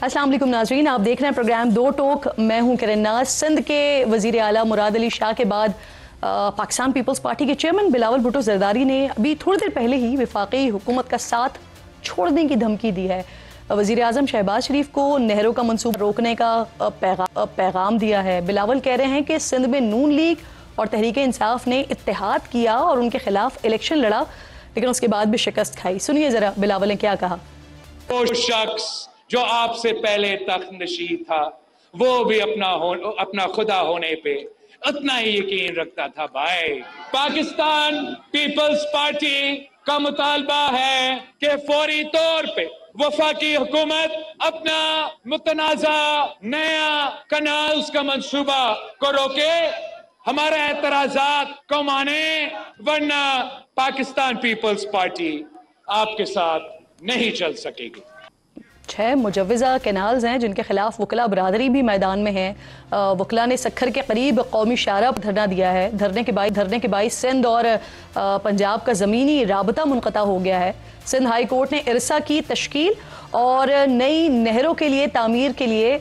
अस्सलाम वालेकुम नाज़रीन, आप देख रहे हैं प्रोग्राम दो टोक। मैं हूं किरण नाज। सिंध के वज़ीर आला मुराद अली शाह के बाद पाकिस्तान पीपल्स पार्टी के चेयरमैन बिलावल भुट्टो ज़रदारी ने अभी थोड़ी देर पहले ही वफाकी हुकूमत का साथ छोड़ने की धमकी दी है। वज़ीर आज़म शहबाज शरीफ को नहरों का मंसूबा रोकने का पैगाम दिया है। बिलावल कह रहे हैं कि सिंध में नून लीग और तहरीक इंसाफ ने इत्तेहाद किया और उनके खिलाफ इलेक्शन लड़ा, लेकिन उसके बाद भी शिकस्त खाई। सुनिए जरा बिलावल ने क्या कहा। वो शख्स जो आपसे पहले तख्त नशीं था वो भी अपना खुदा होने पे उतना ही यकीन रखता था। भाई, पाकिस्तान पीपल्स पार्टी का मुतालबा है कि फौरी तौर पे वफाकी हुकूमत अपना मुतनाज़ा नया कनाल्स का मंसूबा को रोके, हमारा एतराजात को माने, वरना पाकिस्तान पीपल्स पार्टी आपके साथ नहीं चल सकेगी। 6 मुजव्वज़ा कैनाल्स हैं जिनके खिलाफ वकला बरादरी भी मैदान में है। वकला ने सक्खर के करीब कौमी शाहरा पर धरना दिया है। धरने के बाईस सिंध और पंजाब का ज़मीनी राबता मुनक़ता हो गया है। सिंध हाई कोर्ट ने इरसा की तश्कील और नई नहरों के लिए तामीर के लिए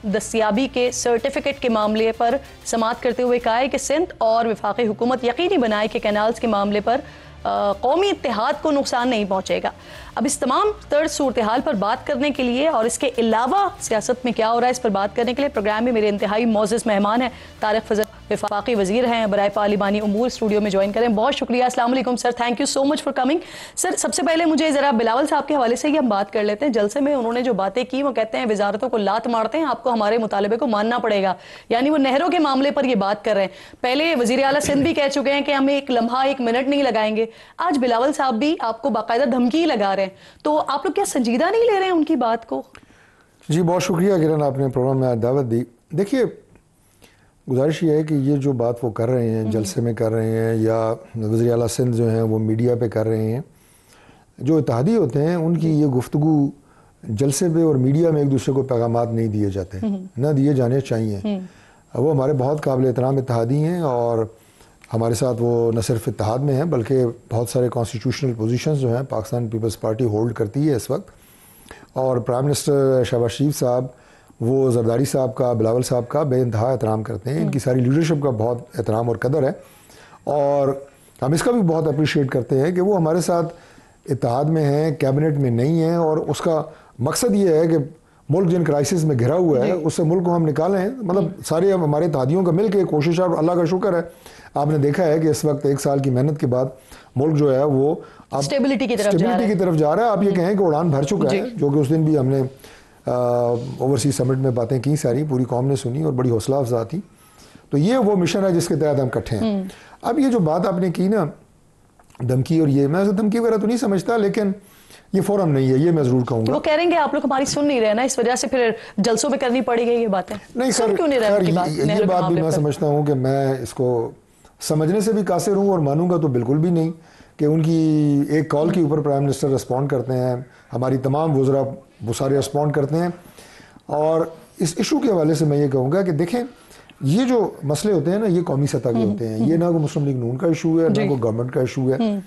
दस्तियाबी के सर्टिफिकेट के मामले पर समाअत करते हुए कहा है कि सिंध और वफाकी हुकूमत यकीनी बनाए कि कैनाल्स के मामले पर कौमी इत्तेहाद को नुकसान नहीं पहुंचेगा। अब इस तमाम तर्ज सूरत हाल पर बात करने के लिए और इसके अलावा सियासत में क्या हो रहा है इस पर बात करने के लिए प्रोग्राम में मेरे इंतहाई मोअज़्ज़ज़ मेहमान हैं। तारिक फजल वफाकी वज़ीर हैं, बराए पार्लिमानी उमूर स्टूडियो में ज्वाइन करें। बहुत शुक्रिया। अस्सलाम वालेकुम sir, thank you so much for coming. Sir, सबसे पहले मुझे ज़रा बिलावल साहब के हवाले से ही हम बात कर लेते हैं। जलसे में उन्होंने जो बातें की वो कहते हैं वजारतों को लात मारते हैं, आपको हमारे मुतालबे को मानना पड़ेगा। यानी वो नहरों के मामले पर ये बात कर रहे हैं। पहले वज़ीर आला सिंध भी कह चुके हैं कि हम एक लम्हा एक मिनट नहीं लगाएंगे। आज बिलावल साहब भी आपको बाकायदा धमकी लगा रहे हैं, तो आप लोग क्या संजीदा नहीं ले रहे हैं उनकी बात को? जी बहुत शुक्रिया किरण, आपने प्रोग्राम में आज दावत दी। देखिए, गुजारिश ये है कि ये जो बात वो कर रहे हैं, जलसे में कर रहे हैं या वज़ीर आला सिंध जो हैं वो मीडिया पे कर रहे हैं, जो इत्तेहादी होते हैं उनकी ये गुफ्तगू जलसे पे और मीडिया में एक दूसरे को पैगामात नहीं दिए जाते, ना दिए जाने चाहिए। वो हमारे बहुत काबिल एहतराम इत्तेहादी हैं और हमारे साथ वो न सिर्फ इत्तेहाद में हैं बल्कि बहुत सारे कॉन्स्टिट्यूशनल पोजीशंस जो हैं पाकिस्तान पीपल्स पार्टी होल्ड करती है इस वक्त। और प्राइम मिनिस्टर शहबाज शरीफ साहब वो जरदारी साहब का, बिलावल साहब का बेइंतहा एहतराम करते हैं। इनकी सारी लीडरशिप का बहुत एहतराम और कदर है और हम इसका भी बहुत अप्रिशिएट करते हैं कि वो हमारे साथ इत्तेहाद में हैं, कैबिनेट में नहीं हैं। और उसका मकसद ये है कि मुल्क जिन क्राइसिस में घिरा हुआ है उससे मुल्क को हम निकालें। मतलब सारे हमारे इत्तेहादियों का मिल के कोशिश है और अल्लाह का शुक्र है, आपने देखा है कि इस वक्त 1 साल की मेहनत के बाद मुल्क जो है वो अब स्टेबिलिटी की तरफ जा रहा है। आप ये कहें कि उड़ान भर चुका है, जो कि उस दिन भी हमने ओवरसीज समिट में बातें की, सारी पूरी कौम ने सुनी और बड़ी हौसला अफजा थी। तो ये वो मिशन है जिसके तहत हम इकट्ठे हैं। अब ये जो बात आपने की ना धमकी, और ये मैं धमकी वगैरह तो नहीं समझता, लेकिन ये फोरम नहीं है, ये मैं जरूर कहूंगा। वो कहेंगे आप लोग हमारी सुन नहीं रहे ना, इस वजह से फिर जलसों में करनी पड़ेगी ये बातें। नहीं सर, क्यों नहीं रहे? ये बात भी मैं समझता हूँ कि मैं इसको समझने से भी कासिर हूँ और मानूंगा तो बिल्कुल भी नहीं कि उनकी एक कॉल के ऊपर प्राइम मिनिस्टर रिस्पॉन्ड करते हैं, हमारी तमाम वज़रा वो सारे रिस्पॉन्ड करते हैं। और इस इशू के हवाले से मैं ये कहूँगा कि देखें, ये जो मसले होते हैं ना ये कौमी सतह के होते हैं। ये ना कोई मुस्लिम लीग नून का इशू है, ना कोई गवर्नमेंट का इशू है।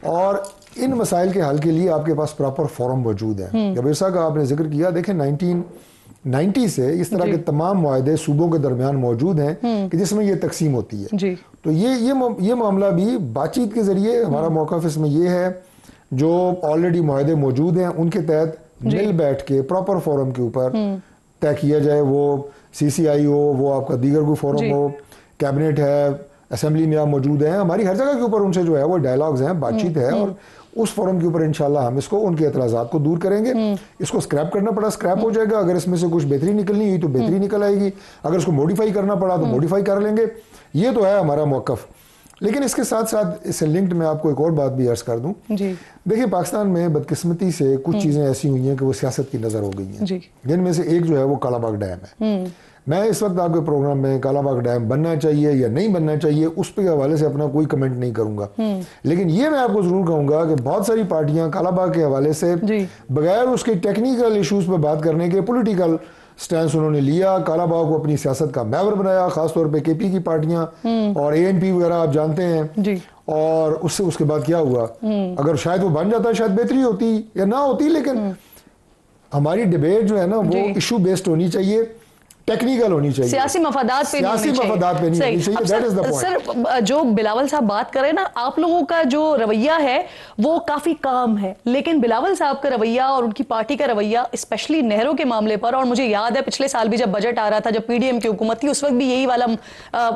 और इन मसाइल के हल के लिए आपके पास प्रॉपर फोरम मौजूद है। जब ऐसा का आपने जिक्र किया, देखें 1990 से इस तरह के तमाम मुआहदे सूबों के दरमियान मौजूद हैं कि जिसमें ये तकसीम होती है। तो ये मामला भी बातचीत के जरिए हमारा मौक़िफ़ इसमें ये है, जो ऑलरेडी मुआहदे मौजूद हैं उनके तहत मिल बैठ के प्रॉपर फोरम के ऊपर तय किया जाए। वो CCI हो, वो आपका दीगर कोई फोरम हो, कैबिनेट है, असेंबली में आप मौजूद हैं, हमारी हर जगह के ऊपर उनसे जो है वो डायलॉग्स हैं, बातचीत है। और उस फोरम के ऊपर इंशाल्लाह हम इसको उनके एतराज़ात को दूर करेंगे। इसको स्क्रैप करना पड़ा स्क्रैप हो जाएगा, अगर इसमें से कुछ बेहतरी निकलनी हुई तो बेहतरी निकल आएगी, अगर इसको मॉडिफाई करना पड़ा तो मॉडिफाई कर लेंगे। ये तो है हमारा मौक़िफ़। लेकिन इसके साथ साथ इससे लिंक्ड मैं आपको एक और बात भी अर्ज कर दूं। देखिए, पाकिस्तान में बदकिस्मती से कुछ चीज़ें ऐसी हुई हैं कि वो सियासत की नज़र हो गई हैं, जिनमें से एक जो है वो कालाबाग डैम है। मैं इस वक्त आपके प्रोग्राम में कालाबाग डैम बनना चाहिए या नहीं बनना चाहिए उस पे हवाले से अपना कोई कमेंट नहीं करूंगा। लेकिन ये मैं आपको जरूर कहूंगा कि बहुत सारी पार्टियां कालाबाग के हवाले से बगैर उसके टेक्निकल इशूज पर बात करने के पॉलिटिकल स्टैंड उन्होंने लिया, कालाबाग को अपनी सियासत का महवर बनाया, खासतौर पे KP की पार्टियां और ANP वगैरह आप जानते हैं। और उसके बाद क्या हुआ, अगर शायद वो बन जाता शायद बेहतरी होती या ना होती, लेकिन हमारी डिबेट जो है ना वो इशू बेस्ड होनी चाहिए, टेक्निकल होनी चाहिए, सियासी मफादात पे सियासी मफादात पे नहीं होनी चाहिए। That is the point. Sir, जो बिलावल साहब बात करें ना, आप लोगों का जो रवैया है वो काफी काम है, लेकिन बिलावल साहब का रवैया और उनकी पार्टी का रवैया स्पेशली नहरों के मामले पर, और मुझे याद है पिछले साल भी जब बजट आ रहा था, जब पीडीएम की हुकूमत थी, उस वक्त भी यही वाला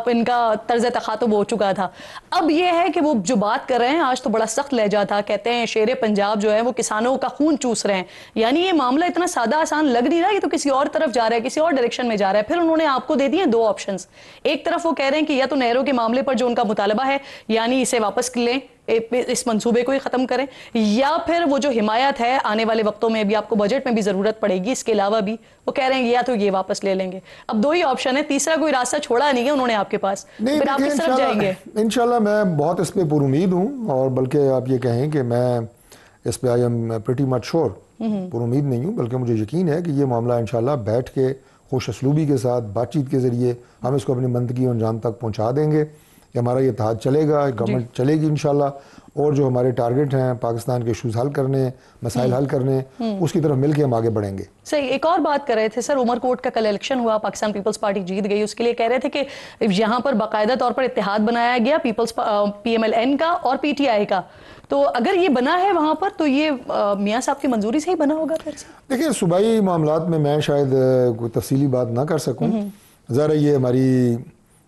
इनका तर्ज तखातुब हो चुका था। अब ये है कि वो जो बात कर रहे हैं आज तो बड़ा सख्त लहजा था, कहते हैं शेरे पंजाब जो है वो किसानों का खून चूस रहे हैं। यानी ये मामला इतना सादा आसान लग नहीं रहा, ये तो किसी और तरफ जा रहा है, किसी और डायरेक्शन में जा रहा है। फिर उन्होंने आपको दे दिए दो ऑप्शंस। एक तरफ वो कह रहे हैं कि या तो नहरों के मामले पर जो उनका मुतालबा है यानी इसे वापस लें, इस मंसूबे को ही खत्म करें, या फिर वो जो हिमायत है आने वाले वक्तों में भी आपको बजट में भी जरूरत पड़ेगी, इसके अलावा भी वो कह रहे हैं या तो ये वापस ले लेंगे। अब दो ही ऑप्शन है, तीसरा कोई रास्ता छोड़ा नहीं है उन्होंने आपके पास। फिर आप किस तरफ जाएंगे? इंशाल्लाह मैं बहुत इस पे पुरुमीद हूँ, और बल्कि आप ये कहें कि मैं इस पे I am pretty much sure, पुरुमीद नहीं हूँ, बल्कि मुझे यकीन है कि ये मामला इंशाल्लाह बैठ के खुश असलूबी के साथ बातचीत के ज़रिए हम इसको अपनी मंतकी अंजाम तक पहुँचा देंगे कि हमारा ये इत्तेहाद चलेगा, गवर्नमेंट चलेगी इंशाल्लाह, और जो हमारे टारगेट हैं पाकिस्तान के इशूज़ हल करने, मसाइल हल करने, उसकी तरफ मिलकर हम आगे बढ़ेंगे। सही। एक और बात कर रहे थे सर, उमरकोट का कल इलेक्शन हुआ, पाकिस्तान पीपल्स पार्टी जीत गई, उसके लिए कह रहे थे कि यहाँ पर बाकायदा तौर पर इत्तेहाद बनाया गया पीपल्स PMLN का और PTI का, तो अगर ये बना है वहां पर तो ये मियां साहब की मंजूरी से ही बना होगा फिर से? देखिए, सूबाई मामलात में मैं शायद कोई तफसीली बात ना कर सकूं, ज़रा ये हमारी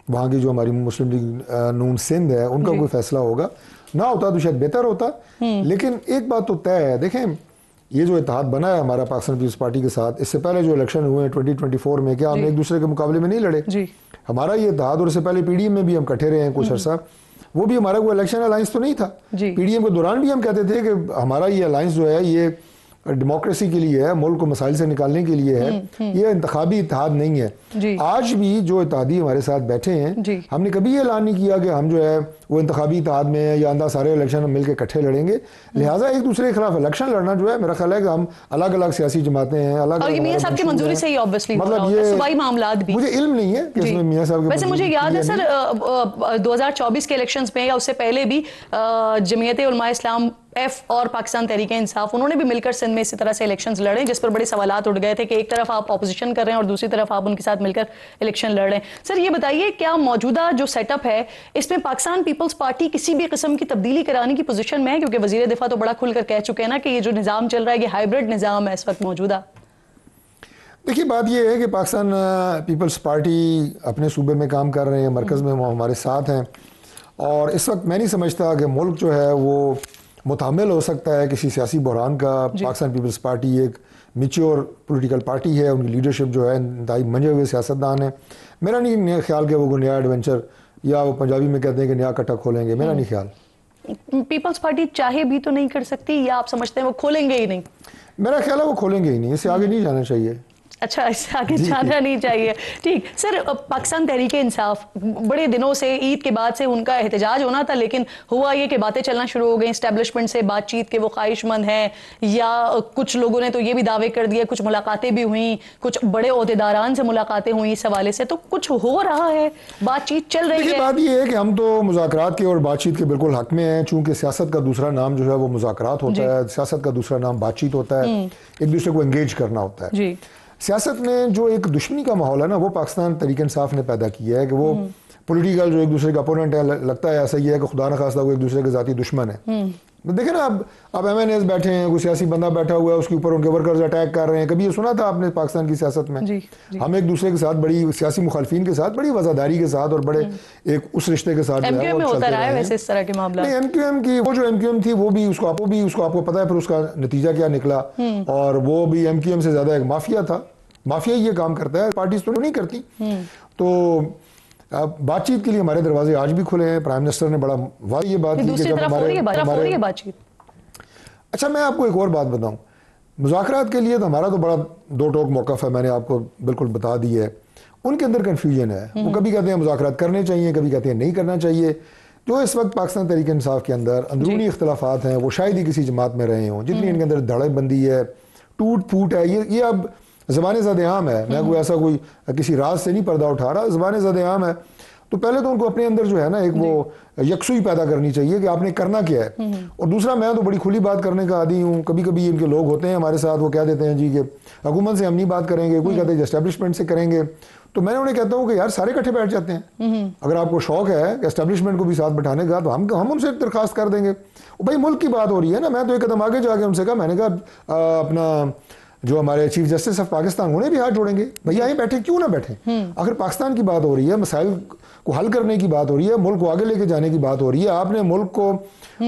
वहाँ की जो हमारी मुस्लिम लीग नून सिंध है उनका कोई फैसला होगा, ना होता तो शायद बेहतर होता। लेकिन एक बात तो तय है, देखें ये जो इत्तेहाद बना है हमारा पाकिस्तान पीपल्स पार्टी के साथ, इससे पहले जो इलेक्शन हुए हैं 2024 में, क्या हम एक दूसरे के मुकाबले में नहीं लड़े? हमारा ये इत्तेहाद, और इससे पहले PDM में भी हम इकट्ठे रहे हैं कुछ अर्सा, वो भी हमारा कोई इलेक्शन अलायंस तो नहीं था। PDM के दौरान भी हम कहते थे कि हमारा ये अलायंस जो है ये डेमोक्रेसी के लिए है, मुल्क को मसाइल से निकालने के लिए है, ये इंतखाबी इत्तेहाद नहीं है। आज भी जो इत्तेहादी हमारे साथ बैठे हैं, हमने कभी ये ऐलान नहीं किया कि हम जो है वो इंतखाबी इत्तेहाद में है या अंदर सारे इलेक्शन हम मिलकर इकट्ठे लड़ेंगे। लिहाजा एक दूसरे के खिलाफ इलेक्शन लड़ना जो है, मेरा ख्याल है कि हम अलग अलग सियासी जमातें हैं, अलग और ये मियां साहब की मंजूरी से ही ऑब्वियसली मतलब ये सूबाई मामलात भी, मुझे इल्म नहीं है कि इसमें मियां साहब के, वैसे मुझे याद है सर 2024 के इलेक्शंस में या उससे पहले भी जमीयत उलमा इस्लाम F और पाकिस्तान तहरीक इंसाफ, उन्होंने भी मिलकर सिंध में इसी तरह से इलेक्शंस लड़े, जिस पर बड़े सवालात उठ गए थे कि एक तरफ आप ऑपोजिशन कर रहे हैं और दूसरी तरफ आप उनके साथ मिलकर इलेक्शन लड़ रहे हैं। सर ये बताइए, क्या मौजूदा जो सेटअप है इसमें पाकिस्तान पीपल्स पार्टी किसी भी किस्म की तब्दीली कराने की पोजीशन में है? क्योंकि वजीर दिफा तो बड़ा खुलकर कह चुके हैं ना कि ये जो निज़ाम चल रहा है ये हाइब्रिड निज़ाम है इस वक्त मौजूदा। देखिए, बात यह है कि पाकिस्तान पीपल्स पार्टी अपने सूबे में काम कर रहे हैं, मरकज़ में वो हमारे साथ हैं, और इस वक्त मैं नहीं समझता कि मुल्क जो है वो मुतामिल हो सकता है किसी सियासी बहरान का। पाकिस्तान पीपल्स पार्टी एक मिच्योर पॉलिटिकल पार्टी है, उनकी लीडरशिप जो है इंतहाई मंजे हुए सियासतदान है। मेरा नहीं ख्याल कि वो नया एडवेंचर, या वो पंजाबी में कहते हैं कि नया कट्टा खोलेंगे, मेरा नहीं ख्याल। पीपल्स पार्टी चाहे भी तो नहीं कर सकती, या आप समझते हैं वो खोलेंगे ही नहीं? मेरा ख्याल है वो खोलेंगे ही नहीं, इससे आगे नहीं जाना चाहिए। अच्छा, इससे आगे जाना नहीं चाहिए। ठीक सर, पाकिस्तान तहरीक इंसाफ बड़े दिनों से, ईद के बाद से उनका एहतजाज होना था, लेकिन हुआ ये कि बातें चलना शुरू हो गई इस्टेब्लिशमेंट से, बातचीत के वो ख्वाहिशमंद हैं, या कुछ लोगों ने तो ये भी दावे कर दिए, कुछ मुलाकातें भी हुई, कुछ बड़े ओहदेदारान से मुलाकातें हुई इस हवाले से, तो कुछ हो रहा है, बातचीत चल रही है। बात ये है कि हम तो मुज़ाकरात के और बातचीत के बिल्कुल हक में हैं, चूंकि सियासत का दूसरा नाम जो है वो मुज़ाकरात होता है, सियासत का दूसरा नाम बातचीत होता है, एक दूसरे को एंगेज करना होता है। सियासत में जो एक दुश्मनी का माहौल है ना, वो पाकिस्तान तहरीक इंसाफ ने पैदा किया है कि वो पॉलिटिकल जो एक दूसरे का अपोनेंट है, लगता है ऐसा ही है कि खुदा न खास्ता वो एक दूसरे के जाती दुश्मन है। देखें ना, अब MNAs बैठे हैं, कोई सियासी बंदा बैठा हुआ है, उसके ऊपर उनके वर्कर्स अटैक कर रहे हैं। कभी ये सुना था आपने पाकिस्तान की सियासत में? हम एक दूसरे के साथ बड़ी सियासी मुखालफिन के साथ बड़ी वफादारी के साथ और बड़े एक उस रिश्ते के साथ MQM में होता रहा है वैसे इस तरह के मामला। नहीं, MQM की वो जो MQM थी वो भी उसको आपको पता है फिर उसका नतीजा क्या निकला, और वो भी MQM से ज्यादा एक माफिया था। माफिया ये काम करता है, पार्टीज तो नहीं करती। तो बातचीत के लिए हमारे दरवाजे आज भी खुले हैं। प्राइम मिनिस्टर ने बड़ा ये बात की कि जब हमारे बातचीत। अच्छा, मैं आपको एक और बात बताऊं, मुज़ाकरात के लिए तो हमारा तो बड़ा दो टोक मौक़िफ़ है, मैंने आपको बिल्कुल बता दी है। उनके अंदर कन्फ्यूजन है, वो कभी कहते हैं मुज़ाकरात करने चाहिए, कभी कहते हैं नहीं करना चाहिए। जो इस वक्त पाकिस्तान तहरीक इंसाफ के अंदर अंदरूनी इख्तलाफात हैं, वो शायद ही किसी जमात में रहे हों। जितनी इनके अंदर धड़ेबंदी है, टूट फूट है, ये अब ज़बान ज़द आम है। मैं कोई ऐसा कोई किसी राज से नहीं पर्दा उठा रहा, ज़बान ज़द आम है। तो पहले तो उनको अपने अंदर जो है ना एक वो यकसुई पैदा करनी चाहिए कि आपने करना क्या है। और दूसरा, मैं तो बड़ी खुली बात करने का आदी हूँ। कभी कभी इनके लोग होते हैं हमारे साथ, वो कह देते हैं जी कि हुकूमत से हम नहीं बात करेंगे, कोई कहते हैं एस्टेब्लिशमेंट से करेंगे। तो मैं उन्हें कहता हूँ कि यार सारे इकट्ठे बैठ जाते हैं। अगर आपको शौक है एस्टेब्लिशमेंट को भी साथ बैठाने का, तो हम उनसे दरखास्त कर देंगे। भाई मुल्क की बात हो रही है ना। मैं तो एक कदम आगे जाके उनसे कहा, मैंने कहा अपना जो हमारे चीफ जस्टिस ऑफ पाकिस्तान, उन्हें भी हाथ जोड़ेंगे, भैया यहीं बैठे क्यों ना बैठे। आखिर पाकिस्तान की बात हो रही है, मसाइल को हल करने की बात हो रही है, मुल्क को आगे लेके जाने की बात हो रही है। आपने मुल्क को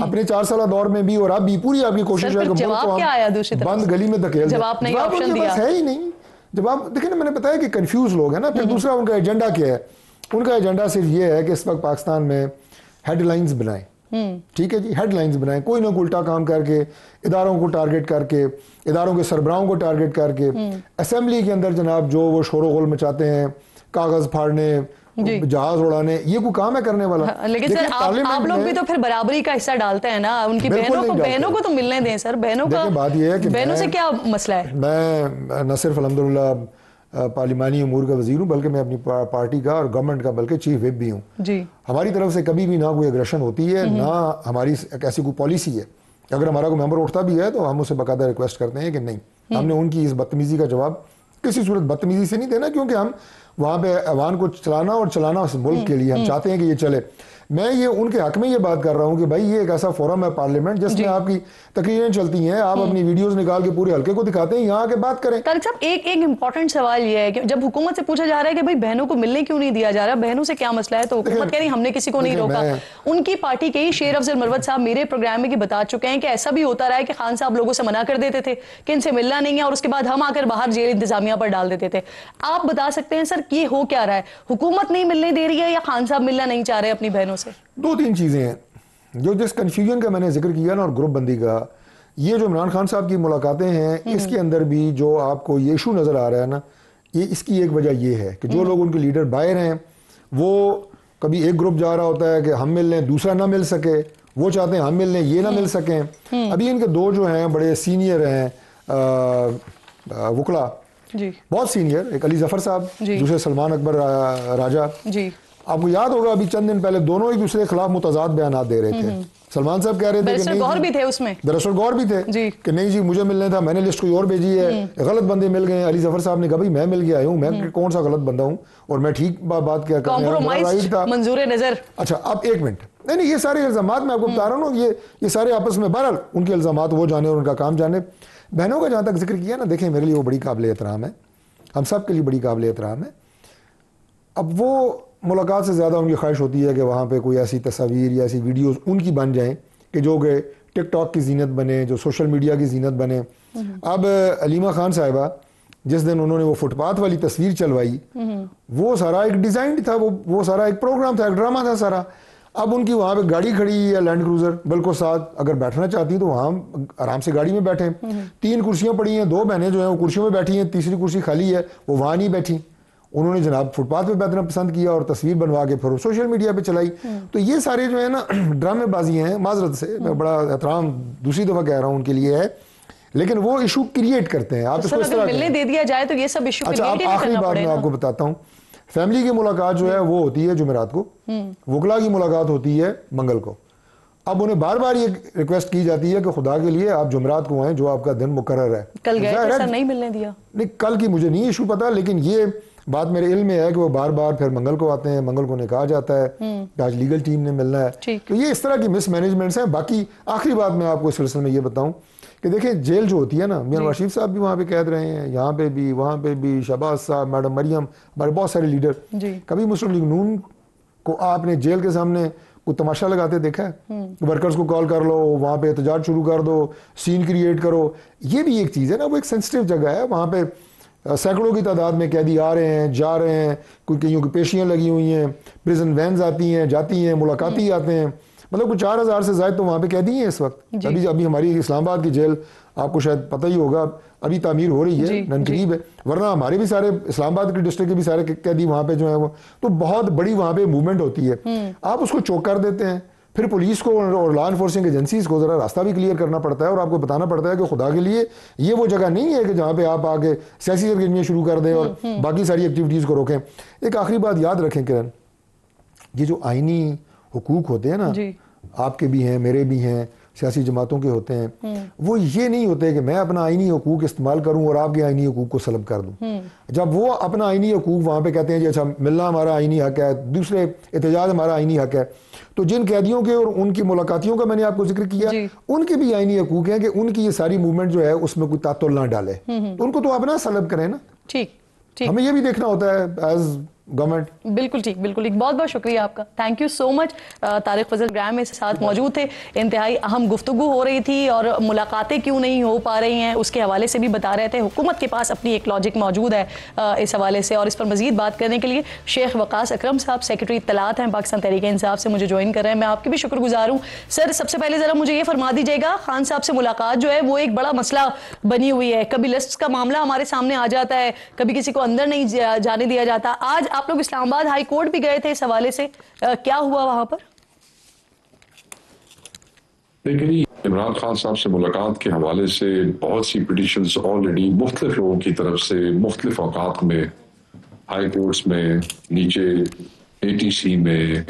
अपने 4 साल दौर में भी और अब भी पूरी आपकी कोशिश है कि मुल्क को बंद गली में धकेल दे। जवाब है ही नहीं। जवाब देखिए ना, मैंने बताया कि कंफ्यूज लोग हैं ना। फिर दूसरा उनका एजेंडा क्या है? उनका एजेंडा सिर्फ ये है कि इस वक्त पाकिस्तान में हेडलाइंस बनाएं। ठीक है जी, हेडलाइंस बनाएं, कोई ना कोई उल्टा काम करके, इदारों को टारगेट करके, इदारों के सरबराहों को टारगेट करके, असेंबली के अंदर जनाब जो वो शोर गोल मचाते हैं, कागज फाड़ने, जहाज उड़ाने, ये कोई काम है करने वाला? लेकिन सर आप लोग भी तो फिर बराबरी का हिस्सा डालते हैं ना। उनकी बहनों को तो मिलने दें सर। बहनों का बात ये है कि बहनों से क्या मसला है? मैं न सिर्फ अल्हम्दुलिल्लाह पार्लिमानी अमूर का वजीर हूँ, बल्कि मैं अपनी पार्टी का और गवर्नमेंट का बल्कि चीफ विप भी हूँ जी। हमारी तरफ से कभी भी ना कोई एग्रेशन होती है, ना हमारी ऐसी कोई पॉलिसी है। अगर हमारा कोई मेंबर उठता भी है तो हम उसे बाकायदा रिक्वेस्ट करते हैं कि नहीं, हमने उनकी इस बदतमीजी का जवाब किसी सूरत बदतमीजी से नहीं देना, क्योंकि हम वहाँ पे अवान को चलाना और चलाना उस मुल्क के लिए हम चाहते हैं कि ये चले। मैं ये उनके हक में ये बात कर रहा हूँ कि भाई ये एक ऐसा फोरम है पार्लियामेंट जिसमें आपकी तकरीरें चलती हैं, आप अपनी वीडियोस निकाल के पूरे हल्के को दिखाते हैं, यहाँ आके बात करें। तारिक साहब एक इंपॉर्टेंट सवाल ये है कि जब हुकूमत से पूछा जा रहा है कि भाई बहनों को मिलने क्यों नहीं दिया जा रहा, बहनों से क्या मसला है, तो हुकूमत कह रही हमने किसी को नहीं रोका। उनकी पार्टी के ही शेर अफजल मरवत साहब मेरे प्रोग्राम में की बता चुके हैं कि ऐसा भी होता रहा है कि खान साहब लोगों से मना कर देते थे कि इनसे मिलना नहीं है, और उसके बाद हम आकर बाहर जेल इंतजामिया पर डाल देते थे। आप बता सकते हैं सर ये हो क्या रहा है? हुकूमत नहीं मिलने दे रही है या खान साहब मिलना नहीं चाह रहे अपनी बहनों से? 2-3 चीज़ें हैं जो जिस कन्फ्यूजन का मैंने जिक्र किया ना, और ग्रुप बंदी का, ये जो इमरान खान साहब की मुलाकातें हैं, इसके अंदर भी जो आपको ये इशू नज़र आ रहा है ना, ये इसकी एक वजह ये है कि जो लोग उनके लीडर बाहर हैं, वो कभी एक ग्रुप जा रहा होता है कि हम मिल लें, दूसरा ना मिल सके, वो चाहते हैं हम मिल लें, ये ना मिल सकें। अभी इनके 2 जो हैं बड़े सीनियर हैं वकला, बहुत सीनियर, एक अली जफर साहब, दूसरे सलमान अकबर राजा जी। आपको याद होगा अभी चंद दिन पहले दोनों एक दूसरे के खिलाफ मुतजाद बयान दे रहे थे। सलमान साहब कह रहे थे कि नहीं, गौर भी थे उसमें, दरअसल गौर भी थे जी, कि नहीं जी मुझे मिलने था, मैंने लिस्ट कोई और भेजी है, गलत बंदे मिल गए। अली जफर साहब ने कहा भाई मैं मिल के आया हूँ, मैं कौन सा गलत बंदा हूँ और मैं ठीक बात क्या कर रहा था, मंजूर नजर। अच्छा अब एक मिनट, नहीं ये सारे इल्जामात मैं आपको बता रहा हूँ, ये सारे आपस में, बहरहाल उनके इल्जामात वो जाने और उनका काम जाने। बहनों का जहाँ तक जिक्र किया ना, देखें मेरे लिए वो बड़ी काबिल एहतराम है, हम सब के लिए बड़ी काबिल एहतराम है। अब वो मुलाकात से ज़्यादा उनकी ख्वाहिश होती है कि वहाँ पे कोई ऐसी तस्वीर या ऐसी वीडियोस उनकी बन जाएं कि जो कि टिकटॉक की जीनत बने, जो सोशल मीडिया की जीनत बने। अब अलीमा खान साहिबा जिस दिन उन्होंने वो फुटपाथ वाली तस्वीर चलवाई, वो सारा एक डिज़ाइन था, वो सारा एक प्रोग्राम था, एक ड्रामा था सारा। अब उनकी वहाँ पे गाड़ी खड़ी है, लैंड क्रूजर, बिल्कुल साथ, अगर बैठना चाहती तो वहाँ आराम से गाड़ी में बैठे। 3 कुर्सियाँ पड़ी हैं, 2 बहनें जो हैं वो कुर्सियों में बैठी हैं, तीसरी कुर्सी खाली है, वो वहाँ नहीं बैठी। उन्होंने जनाब फुटपाथ पे बैठना पसंद किया और तस्वीर बनवा के फिर सोशल मीडिया पे चलाई। तो ये सारे जो है ना ड्रामेबाजी हैं, माजरत से मैं बड़ा एहतराम दूसरी दफ़ा कह रहा हूँ उनके लिए है, लेकिन वो इशू क्रिएट करते हैं। आप इसको इस तरह मिलने दे दिया जाए तो ये सब इशू। अच्छा आखिरी बात मैं आपको बताता हूँ, फैमिली की मुलाकात जो है वो होती है जुमेरात को, वकला की मुलाकात होती है मंगल को। अब उन्हें बार बार ये रिक्वेस्ट की जाती है कि खुदा के लिए आप जुमेरात को आएँ, जो आपका दिन मुकर्रर है। कल गए थे सर, नहीं मिलने दिया। नहीं कल की मुझे नहीं इशू पता, लेकिन ये बात मेरे इल्म में है कि वो बार बार फिर मंगल को आते हैं, मंगल को उन्हें कहा जाता है कि आज लीगल टीम ने मिलना है। तो ये इस तरह की मिसमैनेजमेंट्स हैं। बाकी आखिरी बात मैं आपको इस सिलसिले में ये बताऊं कि देखिए जेल जो होती है ना, मियां नवाज शरीफ साहब भी वहाँ पे कैद रहे हैं, यहाँ पे भी, वहाँ पे भी, शहबाज साहब, मैडम मरियम, हमारे बहुत सारे लीडर। कभी मुस्लिम लीग नून को आपने जेल के सामने कोई तमाशा लगाते देखा है? वर्कर्स को कॉल कर लो, वहाँ पे एहतजाज शुरू कर दो, सीन क्रिएट करो। ये भी एक चीज़ है ना, वो एक सेंसिटिव जगह है, वहाँ पे सैकड़ों की तादाद में कैदी आ रहे हैं, जा रहे हैं, कोई कईयों की पेशियाँ लगी हुई हैं, प्रिजन वैन्स आती हैं, जाती हैं, मुलाकाती आते हैं, मतलब कुछ 4000 से ज़ायद तो वहाँ पे कैदी हैं इस वक्त। अभी हमारी इस्लामाबाद की जेल आपको शायद पता ही होगा, अभी तामीर हो रही है, ननकरीब है, वरना हमारे भी सारे इस्लामाबाद के डिस्ट्रिक्ट के भी सारे कैदी वहाँ पे जो है वो, तो बहुत बड़ी वहाँ पे मूवमेंट होती है। आप उसको चौक कर देते हैं, फिर पुलिस को और लॉ इन्फोर्सिंग एजेंसीज को ज़रा रास्ता भी क्लियर करना पड़ता है और आपको बताना पड़ता है कि खुदा के लिए ये वो जगह नहीं है कि जहाँ पे आप आके सियासी सरगर्मियाँ शुरू कर दें और बाकी सारी एक्टिविटीज़ को रोकें। एक आखिरी बात याद रखें किरण, ये जो आईनी हुकूक होते हैं ना, जी। आपके भी हैं, मेरे भी हैं, सियासी जमातों के होते हैं, वो ये नहीं होते कि मैं अपना आईनी हुकूक इस्तेमाल करूं और आपके आईनी हुकूक को सलब कर दूं। जब वो अपना आईनी हुकूक वहां पे कहते हैं जी अच्छा मिलना हमारा आईनी हक है, दूसरे एहतजाज हमारा आईनी हक है, तो जिन कैदियों के और उनकी मुलाकातियों का मैंने आपको जिक्र किया, उनके भी आईनी हुकूक हैं कि उनकी ये सारी मूवमेंट जो है उसमें कोई तातुल ना डाले, तो उनको तो अपना सलब करें ना। ठीक ठीक, हमें ये भी देखना होता है एज गवर्नमेंट। बिल्कुल ठीक, बिल्कुल ठीक। बहुत बहुत शुक्रिया आपका, thank you so much. Tariq Fazal ग्राम मेरे साथ मौजूद थे। इंतहाई अहम गुफ्तगू हो रही थी और मुलाकातें क्यों नहीं हो पा रही हैं उसके हवाले से भी बता रहे थे। हुकूमत के पास अपनी एक लॉजिक मौजूद है इस हवाले से, और इस पर मजीद बात करने के लिए शेख वकास अकरम साहब सेक्रेटरी इत्तलात हैं पाकिस्तान तहरीक इंसाफ से मुझे ज्वाइन कर रहे हैं। मैं आपकी भी शुक्रगुजार हूँ सर। सबसे पहले ज़रा मुझे ये फरमा दीजिएगा, खान साहब से मुलाकात जो है वो एक बड़ा मसला बनी हुई है। कभी लिस्ट का मामला हमारे सामने आ जाता है, कभी किसी को अंदर नहीं जाने दिया जाता। आज आप लोग इस्लामाबाद हाई कोर्ट भी गए थे इस हवाले से, क्या हुआ वहां पर? देखिए, इमरान खान साहब से मुलाकात के हवाले से बहुत सी पिटिशंस ऑलरेडी मुख्तलिफ लोगों की तरफ से मुख्तलिफ औकात में हाई कोर्ट्स में, नीचे ATC में,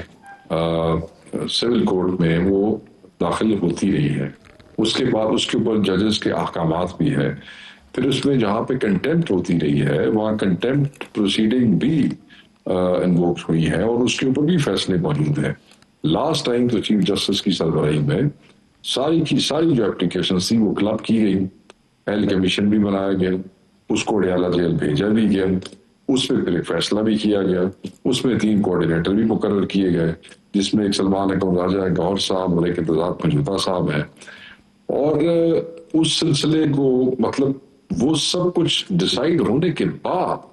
सिविल कोर्ट में वो दाखिल होती रही है। उसके बाद उसके ऊपर जजेस के अहकामात भी है। फिर उसमें जहाँ पे कंटेम्प्ट होती रही है वहाँ कंटेम्प्ट प्रोसीडिंग भी इन्वोक हुई है और उसके ऊपर भी फैसले मौजूद हैं। लास्ट टाइम तो चीफ जस्टिस की सरबराही में सारी की सारी जो एप्लीकेशन थी वो क्लब की गई, एल कमीशन भी बनाया गया, उसको अडयाला जेल भेजा भी गया, उस पर फिर एक फैसला भी किया गया, उसमें 3 कोऑर्डिनेटर भी मुकर्रर किए गए, जिसमें एक सलमान अकरम राजा गौहर साहब और एक इंतजाम मौजूदा साहब हैं। और उस सिलसिले को मतलब वो सब कुछ डिसाइड होने के बाद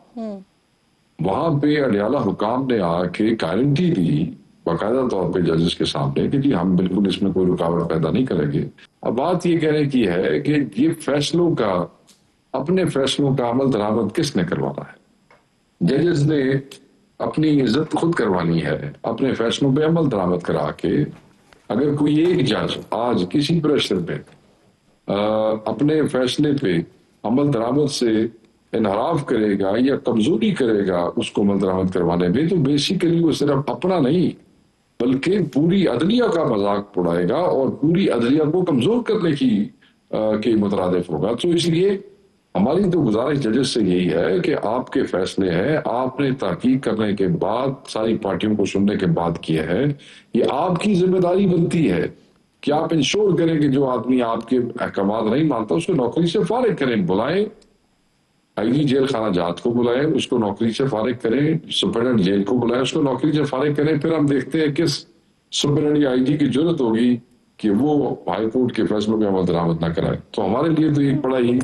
वहां पे अडयाला हुकाम ने आके गारंटी दी बाकायदा तौर पे जजेस के सामने कि जी हम बिल्कुल इसमें कोई रुकावट पैदा नहीं करेंगे। अब बात ये कहने की है कि ये फैसलों का, अपने फैसलों का अमल दरामद किसने करवाना है? जजेस ने अपनी इज्जत खुद करवानी है, अपने फैसलों पे अमल दरामद करा के। अगर कोई एक जज आज किसी प्रेशर पे अपने फैसले पे अमल दरामद से इनहराफ करेगा या कमजोरी करेगा उसको अमल दरामद करवाने में, तो बेसिकली वो सिर्फ अपना नहीं बल्कि पूरी अदलिया का मजाक उड़ाएगा और पूरी अदलिया को कमजोर करने की के मुतरादिफ होगा। तो इसलिए हमारी तो गुजारिश जजेस से यही है कि आपके फैसले हैं, आपने तहकीक करने के बाद, सारी पार्टियों को सुनने के बाद किए हैं, ये आपकी जिम्मेदारी बनती है कि आप इंश्योर करें कि जो आदमी आपके अहकामात नहीं मानता उसको नौकरी से फारिग करें। बुलाएं IG जेल खाना जात को बुलाएं, उसको नौकरी से फारिग करें, सुपरिटेंडेंट जेल को बुलाएं, उसको नौकरी से फारिग करें। फिर हम देखते हैं किस सुपरिटेंडेंट या IG की जरूरत होगी कि वो हाई कोर्ट के फैसलों में अमल दरामद न कराए। तो हमारे लिए तो एक बड़ा ही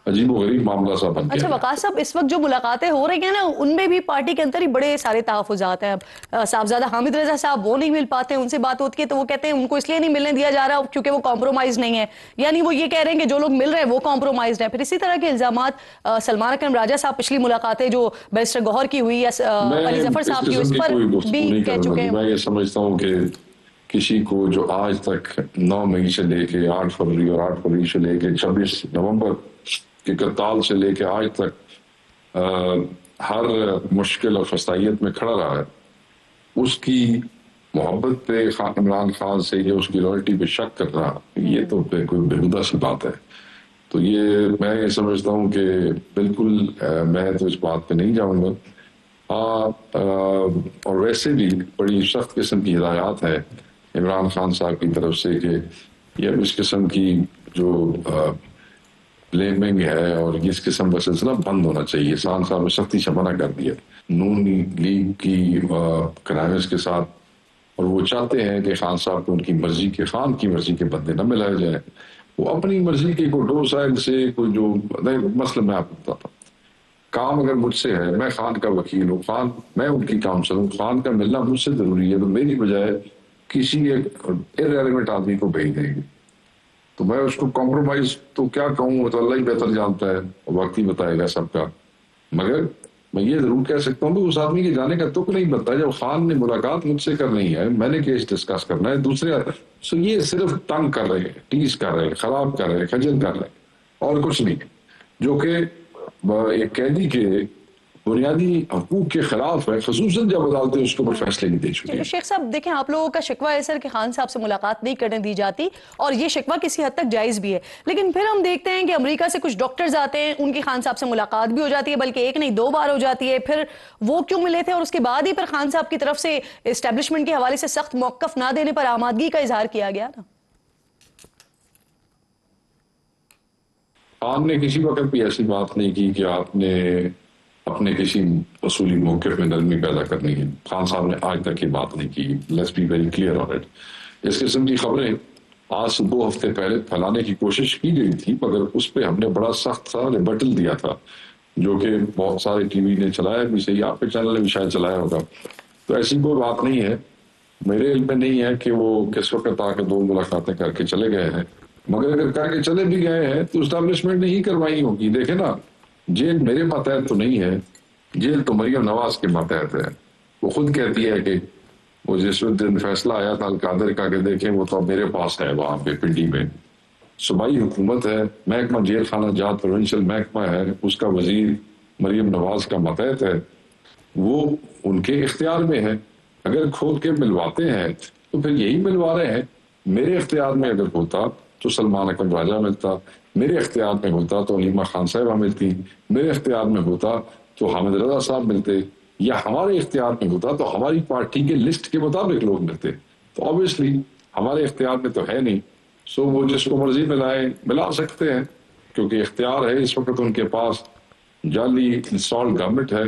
अजीब व गरीब मामला सा बन गया। अच्छा वकास साहब, इस वक्त जो मुलाकातें हो रही हैं ना उनमें भी पार्टी के अंदर ही बड़े सारे तहफ़्फ़ुज़ात हैं। अब साहबजादा हामिद रजा साहब वो नहीं मिल पाते, उनसे बात होती है तो वो कहते हैं उनको इसलिए नहीं मिलने दिया जा रहा क्योंकि वो कॉम्प्रोमाइज़ नहीं है, यानी वो ये कह रहे हैं कि जो लोग मिल रहे हैं वो कॉम्प्रोमाइज़ हैं। फिर इसी तरह के इल्ज़ामात सलमान अकरम राजा साहब पिछली मुलाकातें जो बैरिस्टर गौहर की हुई या अली जफर साहब की, उस पर भी कह चुके हैं। मैं ये समझता हूँ कि किसी को जो आज तक 9 मई से लेके 8 फरवरी और 8 फरवरी से लेके 26 नवंबर के करताल से लेके आज तक हर मुश्किल और फसाइयत में खड़ा रहा है, उसकी मोहब्बत पे इमरान खान से या उसकी लॉयल्टी पे शक करना, ये तो कोई बेहुदा सी बात है। तो ये मैं ये समझता हूँ कि बिल्कुल मैं तो इस बात पे नहीं जाऊँगा। और वैसे भी बड़ी सख्त किस्म की हिदायत है इमरान खान साहब की तरफ से कि ये इस किस्म की जो ब्लेमिंग है और इस किस्म का सिलसिला बंद होना चाहिए। खान साहब ने सख्ती से मना कर दिया नून लीग की कराइम्स के साथ, और वो चाहते हैं कि खान साहब को उनकी मर्जी के, खान की मर्जी के बंदे न मिलाए जाए। वो अपनी मर्जी के कोई 2 साइड से कोई जो मसला मैं आपको बताता हूँ, काम अगर मुझसे है, मैं खान का वकील हूँ, खान मैं उनकी काउंसिल हूँ, खान का मिलना मुझसे जरूरी है, तो मेरी बजाय किसी एक इररिलेवेंट आदमी को भेज देंगे तो मैं उसको कॉम्प्रोमाइज तो क्या कहूँ, तो अल्लाह ही बेहतर जानता है, वक्त ही बताएगा सबका। मगर मैं ये जरूर कह सकता हूँ कि उस आदमी के जाने का तुक नहीं बनता। जब खान ने मुलाकात मुझसे करनी है, मैंने केस डिस्कस करना है, दूसरे तो ये सिर्फ तंग कर रहे हैं, टीज कर रहे हैं, खराब कर रहे हैं, खजल कर रहे हैं और कुछ नहीं। जो कि एक कैदी के बुनियादी हकूक के खिलाफ है, खसूसन जब अदालतें उसके ऊपर फैसले नहीं दे चुकी हैं। शेख साहब देखें, आप लोगों का शिकवा है सर कि खान साहब से मुलाकात नहीं करने दी जाती, और ये शिकवा किसी हद तक जायज भी है, लेकिन फिर हम देखते हैं कि अमेरिका से कुछ डॉक्टर्स आते हैं, उनकी खान साहब से मुलाकात भी हो जाती है, बल्कि एक नहीं 2 बार हो जाती है। फिर वो क्यों मिले थे, और उसके बाद ही फिर खान साहब की तरफ से एस्टेब्लिशमेंट के हवाले से सख्त मौकफ ना देने पर आमादगी का इजहार किया गया ना। खान ने किसी वक्त भी ऐसी बात नहीं की कि आपने अपने किसी असूली मौक़िफ़ में नरमी पैदा करनी है। खान साहब ने आज तक ये बात नहीं की। Let's be very clear on it. इस किस्म की खबरें आज से 2 हफ्ते पहले फैलाने की कोशिश की गई थी, मगर उस पर हमने बड़ा सख्त सा रिबटल दिया था, जो कि बहुत सारे टीवी ने चलाया भी सही, आपके चैनल ने भी शायद चलाया होगा। तो ऐसी कोई बात नहीं है, मेरे इल्म में नहीं है कि वो किस वक्त आकर 2 मुलाकातें करके चले गए हैं, मगर अगर करके चले भी गए हैं तो इस्टेब्लिशमेंट ने ही करवाई होगी। देखे ना, जेल मेरे मातहत तो नहीं है, जेल तो मरियम नवाज के मातहत है। वो खुद कहती है कि वो जिस दिन फैसला आया था अलकादर का कि देखें वो तो मेरे पास है, वहां पे पिंडी में सूबाई हुकूमत है, महकमा जेल खाना जात प्रोविंशियल महकमा है, उसका वजीर मरियम नवाज का मातहत है, वो उनके इख्तियार में है। अगर खोल के मिलवाते हैं तो फिर यही मिलवा रहे हैं। मेरे इख्तियार में अगर होता तो सलमान अकरम राजा मिलता, मेरे इख्तियार में होता तो अलीमा खान साहिबा मिलती, मेरे इख्तियार में होता तो हामिद रजा साहब मिलते, या हमारे इख्तियार में होता तो हमारी पार्टी के लिस्ट के मुताबिक लोग मिलते। तो ऑब्वियसली हमारे इख्तियार में तो है नहीं, सो वो जिसको मर्जी मिलाए मिला सकते हैं, क्योंकि इख्तियार है इस वक्त उनके पास, जाली इंस्टॉल्ड गवर्नमेंट है।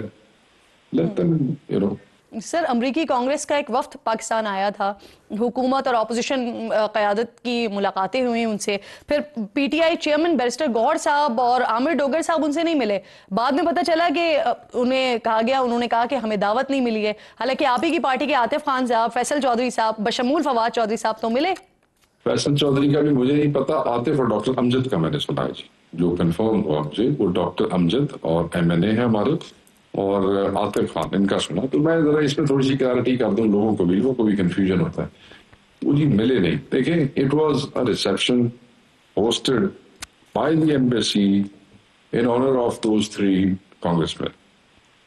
Let them you know. Sir, अमरीकी कांग्रेस का एक वफ्द पाकिस्तान आया था, हुकूमत और अपोजिशन क़यादत की मुलाकातें हुई उनसे, फिर पीटीआई चेयरमैन बैरिस्टर गौहर साहब और आमिर डोगर साहब उनसे नहीं मिले। बाद में पता चला कि उन्हें कहा गया, उन्होंने कहा कि हमें दावत नहीं मिली है। हालांकि आप ही की पार्टी के आतिफ खान साहब, फैसल चौधरी साहब, बशमूल फवाद चौधरी साहब तो मिले। फैसल चौधरी का भी मुझे नहीं पता, आतिफ और डॉक्टर अमजद का मैंने सुना है जी, जो कन्फर्म हुआ मुझे, वो डॉक्टर अमजद और MNA है हमारे, और आतिफ खान इनका सुना। तो मैं जरा इसमें थोड़ी सी क्लैरिटी कर दूं लोगों को भी कंफ्यूजन होता है। वो जी मिले नहीं। देखें, it was a reception hosted by the embassy in honour of those 3 congressmen,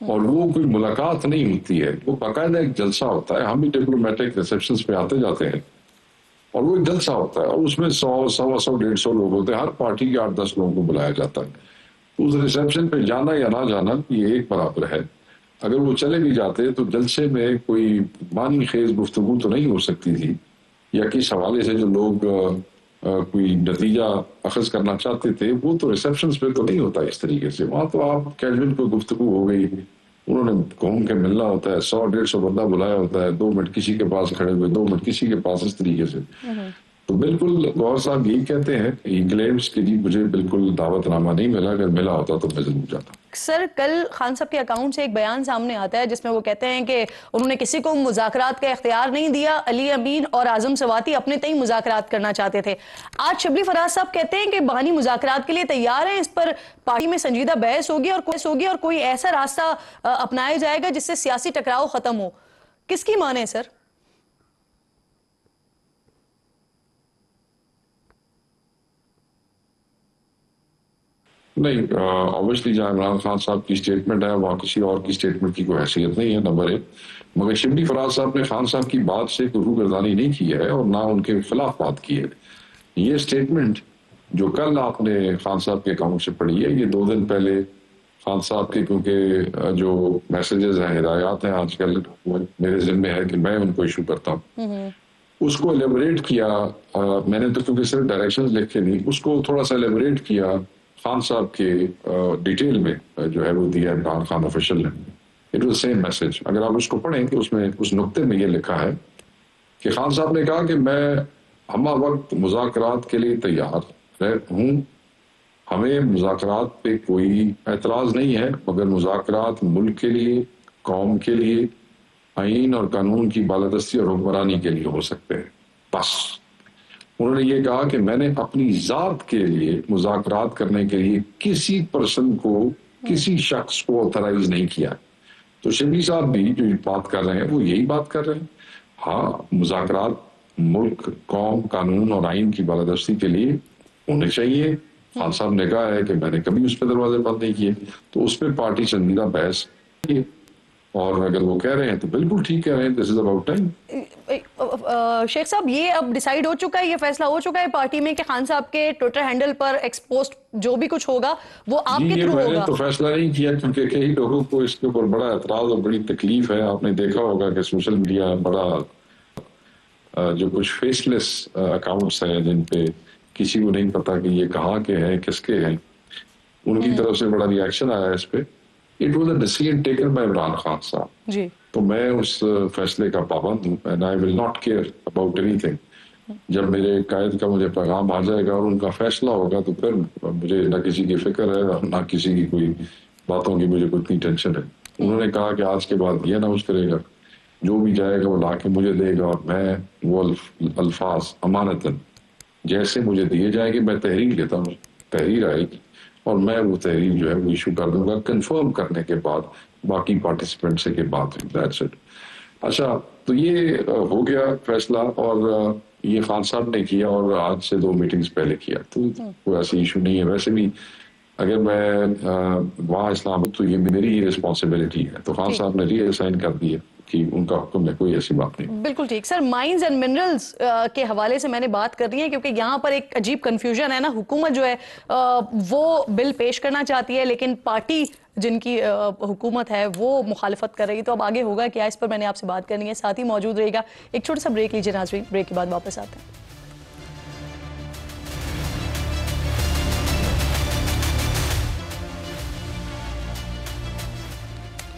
और वो कोई मुलाकात नहीं होती है, वो बाकायदा एक जलसा होता है। हम भी डिप्लोमेटिक रिसेप्शंस पे आते जाते हैं, और वो एक जलसा होता है, और उसमें 100, 125, 150 लोग होते हैं। हर पार्टी के 8-10 लोगों को बुलाया जाता है। उस रिसेप्शन पे जाना या ना जाना ये एक बराबर है। अगर वो चले भी जाते तो जलसे में कोई मानी खेज गुफ्तगू तो नहीं हो सकती थी, या किस हवाले से जो लोग कोई नतीजा अखज करना चाहते थे, वो तो रिसेप्शन पे तो नहीं होता इस तरीके से। वहां तो आप कैजुअल कोई गुफ्तगू हो गई, उन्होंने घूम के मिलना होता है, 100-150 बंदा बुलाया होता है, 2 मिनट किसी के पास खड़े हुए, 2 मिनट किसी के पास, इस तरीके से। तो बिल्कुल गौहर साहब यही कहते हैं, ही क्लेम्स कि जी मुझे बिल्कुल दावतनामा नहीं मिला, अगर मिला होता तो मैं जरूर जाता। सर, कल खान साहब के अकाउंट से एक बयान सामने आता है जिसमें वो कहते हैं कि उन्होंने किसी को मुज़ाकरात का इख्तियार नहीं दिया, अली अमीन और आजम सवाती अपने तय मुज़ाकरात करना चाहते थे। आज शबली फराज साहब कहते हैं कि बहानी मुज़ाकरात के लिए तैयार हैं, इस पर पार्टी में संजीदा बहस होगी और कोई ऐसा रास्ता अपनाया जाएगा जिससे सियासी टकराव खत्म हो। किसकी माने सर? नहीं, ऑब्वियसली जहाँ इमरान खान साहब की स्टेटमेंट है, वहाँ किसी और की स्टेटमेंट की कोई हैसियत नहीं है, नंबर 1। मगर शिबली फराज साहब ने खान साहब की बात से कोई रूगर्दानी नहीं की है, और ना उनके खिलाफ बात की है। ये स्टेटमेंट जो कल आपने खान साहब के अकाउंट से पढ़ी है, ये 2 दिन पहले खान साहब के, क्योंकि जो मैसेजेस हैं, हिदायत हैं आजकल मेरे जिम्मे है कि मैं उनको इशू करता हूँ, उसको एलेबोरेट किया। मैंने तो क्योंकि सिर्फ डायरेक्शंस लिखे नहीं, उसको थोड़ा सा एलेबोरेट किया खान साहब के डिटेल में जो है वो दिया इमरान खान ऑफिशियल ने। It was same message. अगर आप उसको पढ़ें तो उसमें उस नुक्ते में ये लिखा है कि खान साहब ने कहा कि मैं हमा वक्त मुज़ाकरात के लिए तैयार हूँ, हमें मुज़ाकरात पे कोई एतराज़ नहीं है, मगर मुज़ाकरात मुल्क के लिए, कौम के लिए, आईन और कानून की बालादस्ती और हुक्मरानी के लिए हो सकते हैं, बस। उन्होंने ये कहा कि मैंने अपनी जात के लिए मुज़ाकरात करने के लिए किसी पर्सन को, किसी शख्स को ऑथराइज नहीं किया। तो शिबली साहब भी जो बात कर रहे हैं वो यही बात कर रहे हैं। हाँ, मुज़ाकरात मुल्क, कौम, कानून और आइन की बालादस्ती के लिए होने चाहिए। खान साहब ने कहा है कि मैंने कभी उस पर दरवाजे बंद नहीं किए, तो उस पर पार्टी संजीदा बहस और अगर वो कह रहे हैं तो बिल्कुल ठीक कह रहे हैं, this is about time. Sheikh साहब, ये अब डिसाइड हो चुका है, ये फैसला हो चुका है पार्टी में कि खान साहब के ट्विटर हैंडल पर एक्सपोस्ट जो भी कुछ होगा वो आपके थ्रू होगा? तो फैसला नहीं किया क्योंकि कई लोगों को इसके ऊपर बड़ा एतराज और बड़ी तकलीफ है। आपने देखा होगा कि सोशल मीडिया बड़ा जो कुछ फेसलेस अकाउंट्स हैं जिन पे किसी को नहीं पता कि ये कहाँ के हैं, किसके हैं, उनकी तरफ से बड़ा रिएक्शन आया इस पे। It was a decision taken by Imran Khan साहब जी। तो मैं उस फैसले का पाबंद हूँ and I will not care about anything. जब मेरे कायद का मुझे पैगाम आ जाएगा और उनका फैसला होगा तो फिर मुझे ना किसी की फिक्र है ना किसी की कोई बातों की मुझे कोई इतनी टेंशन है। उन्होंने कहा कि आज के बाद ये अनाउंस करेगा, जो भी जाएगा वो ला के मुझे देगा और मैं वो अल्फाज अमानतन जैसे मुझे दिए जाएंगे मैं तहरीर लेता हूँ, तहरीर आएगी और मैं वो तहरीर जो है वो इशू कर दूंगा कंफर्म करने के बाद बाकी पार्टिसिपेंट से के बाद। That's it. अच्छा, तो ये हो गया फैसला और ये खान साहब ने किया और आज से 2 मीटिंग्स पहले किया, तो कोई ऐसी इशू नहीं है। वैसे भी अगर मैं वहाँ इस्लाम तो ये मेरी ही रिस्पॉन्सिबिलिटी है, तो खान साहब ने रीअसाइन कर दिया कि उनका हुक्म है, कोई ऐसी बात नहीं। बिल्कुल ठीक सर। माइंस एंड मिनरल्स के हवाले से मैंने बात कर रही है क्योंकि यहाँ पर एक अजीब कंफ्यूजन है ना। हुकूमत जो है वो बिल पेश करना चाहती है लेकिन पार्टी जिनकी हुकूमत है वो मुखालफत कर रही है। तो अब आगे होगा क्या, इस पर मैंने आपसे बात करनी है। साथ ही मौजूद रहेगा, एक छोटा सा ब्रेक लीजिए नाज़रीन, ब्रेक के बाद वापस आते हैं।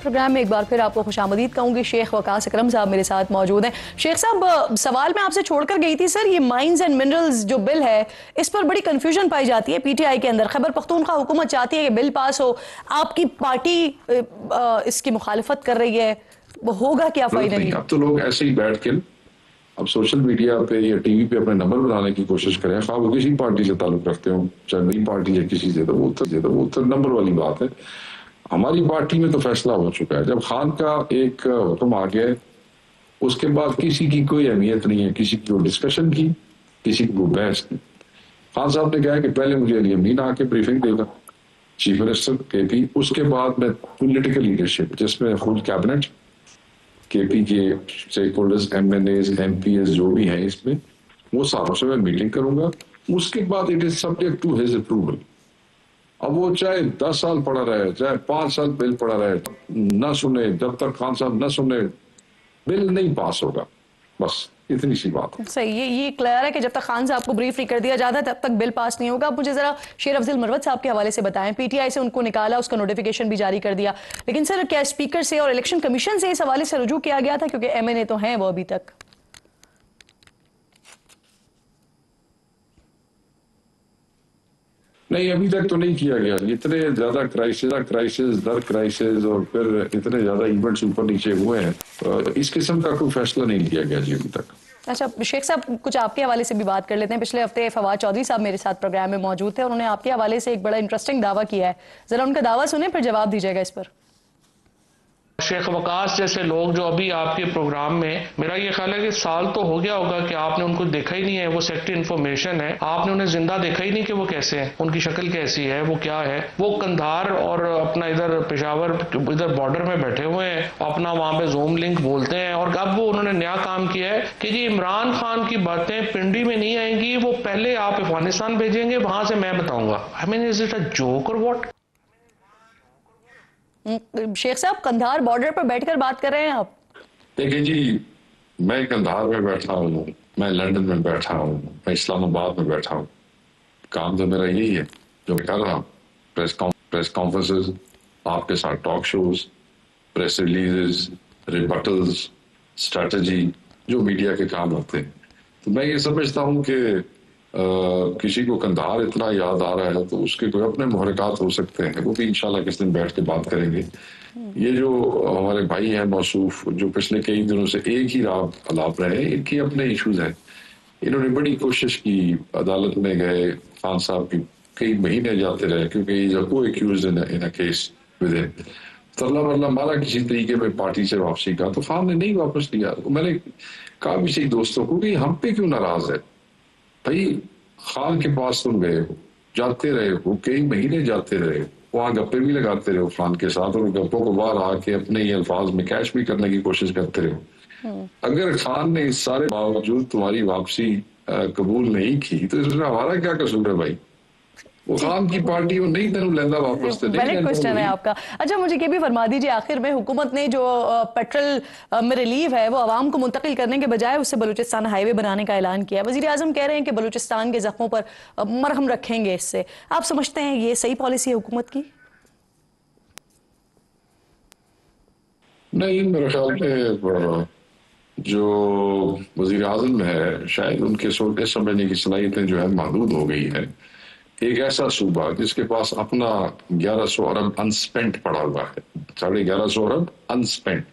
प्रोग्राम में एक बार फिर आपको खुशामदीद कहूंगी। शेख वकास अकरम साहब मेरे साथ मौजूद हैं। शेख साहब, सवाल मैं आपसे छोड़कर गई थी सर, ये माइंस एंड मिनरल्स जो बिल है इस पर बड़ी कंफ्यूजन पाई जाती है पीटीआई के अंदर। खैबर पख्तूनख्वा हुकूमत चाहती है कि बिल पास हो, आपकी पार्टी इसकी मुखालिफत कर रही है, वो होगा क्या फाइनली? अब तो लोग ऐसे ही बैठ के अब सोशल मीडिया पे या टीवी पे अपने नंबर बनाने की कोशिश करें, खा वो किसी पार्टी से ताल्लुक रखते हो, चाहे नई पार्टी है किसी से, तो वो तो नंबर वाली बात है। हमारी पार्टी में तो फैसला हो चुका है। जब खान का एक हुक्म आ गया उसके बाद किसी की कोई अहमियत नहीं है, किसी की डिस्कशन की, किसी की बहस की। खान साहब ने कहा कि पहले मुझे अली अमीन आके ब्रीफिंग देगा, चीफ मिनिस्टर केपी, उसके बाद में पॉलिटिकल लीडरशिप जिसमें फुल कैबिनेट, केपी के स्टेक होल्डर्स, एमएनएस, एमपीएस जो भी हैं इसमें, वो सारों से मैं मीटिंग करूंगा। उसके बाद it is subject to his approval. अब वो चाहे 10 साल पड़ा रहे, चाहे 5 साल बिल पड़ा रहे, न सुने, जब तक खान साहब न सुने बिल नहीं पास होगा। बस इतनी सी बात है। सही, ये क्लियर है कि जब तक खान साहब को ब्रीफ नहीं कर दिया जाता तब तक बिल पास नहीं होगा। मुझे जरा शेर अफजल मरवत साहब के हवाले से बताएं, पीटीआई से उनको निकाला, उसका नोटिफिकेशन भी जारी कर दिया, लेकिन सर क्या स्पीकर से और इलेक्शन कमीशन से इस हवाले से रुजू किया गया था? क्योंकि एमएनए तो हैं वो अभी तक। नहीं, अभी तक तो नहीं किया गया। इतने ज्यादा क्राइसिस दर क्राइसिस और फिर इतने ज्यादा इवेंट्स ऊपर नीचे हुए हैं, इस किस्म का कोई फैसला नहीं लिया गया जी अभी तक। अच्छा शेख साहब, कुछ आपके हवाले से भी बात कर लेते हैं। पिछले हफ्ते फवाद चौधरी साहब मेरे साथ प्रोग्राम में मौजूद थे, उन्होंने आपके हवाले से एक बड़ा इंटरेस्टिंग दावा किया है, जरा उनका दावा सुने फिर जवाब दीजिएगा इस पर। शेख वकास जैसे लोग जो अभी आपके प्रोग्राम में, मेरा ये ख्याल है कि साल तो हो गया होगा कि आपने उनको देखा ही नहीं है। वो सेक्रेटरी इन्फॉर्मेशन है, आपने उन्हें जिंदा देखा ही नहीं कि वो कैसे हैं, उनकी शक्ल कैसी है, वो क्या है। वो कंधार और अपना इधर पेशावर इधर बॉर्डर में बैठे हुए हैं, अपना वहां पे जूम लिंक बोलते हैं। और अब वो उन्होंने नया काम किया है कि जी इमरान खान की बातें पिंडी में नहीं आएंगी, वो पहले आप अफगानिस्तान भेजेंगे, वहां से मैं बताऊंगा। I mean is it a joke और व्हाट? शेख साहब, कंधार बॉर्डर पर बैठकर बात कर रहे हैं आप? देखिए जी, मैं कंधार में बैठा हूँ, मैं लंदन में बैठा हूँ, मैं इस्लामाबाद में बैठा हूँ। काम तो मेरा यही है जो मैं कर रहा हूँ, प्रेस कॉन्फ्रेंसेस, आपके साथ talk shows, press releases, rebuttals, strategy, जो मीडिया के काम होते हैं। तो मैं ये समझता हूँ कि किसी को कंधार इतना याद आ रहा है तो उसके कोई अपने मुहरकात हो सकते हैं, वो भी इंशाल्लाह किस दिन बैठ के बात करेंगे। ये जो हमारे भाई हैं मौसूफ, जो पिछले कई दिनों से एक ही राह अलाप रहे हैं, इनके अपने इशूज हैं। इन्होंने बड़ी कोशिश की, अदालत में गए, खान साहब की कई महीने जाते रहे क्योंकि को accuse in a case with him, तरला मरला मारा किसी तरीके में पार्टी से वापसी का, तो खान ने नहीं वापस लिया। तो मैंने कहा भी सही दोस्तों को कि हम पे क्यों नाराज है भाई, खान के पास तुम गए हो, जाते रहे हो, कई महीने जाते रहे हो, वहाँ गप्पे भी लगाते रहो फलान के साथ, और गप्पों को बाहर आके अपने ही अल्फाज में कैश भी करने की कोशिश करते रहो। अगर खान ने इस सारे बावजूद तुम्हारी वापसी कबूल नहीं की तो इसमें हमारा क्या कसूर है भाई? वो खान की पार्टी वो नहीं तेन लेंदा वापस तो वैलिड क्वेश्चन है आपका। अच्छा, मुझे ये भी फरमा दीजिए, आखिर में हुकूमत ने जो पेट्रोल में रिलीफ है वो आवाम को मुंतकिल करने के बजाय उससे बलूचिस्तान हाईवे बनाने का ऐलान किया। वजीर आजम कह रहे हैं कि बलूचिस्तान के जख्मों पर मरहम रखेंगे इससे। आप समझते हैं ये सही पॉलिसी है हुकूमत की? नहीं, मेरे ख्याल में जो वजीर आजम है शायद उनके सोचने समझने की सलाहियतें जो है महदूद हो गई है। एक ऐसा सूबा जिसके पास अपना 1100 अरब अनस्पेंट पड़ा हुआ है, 1150 अरब अनस्पेंट,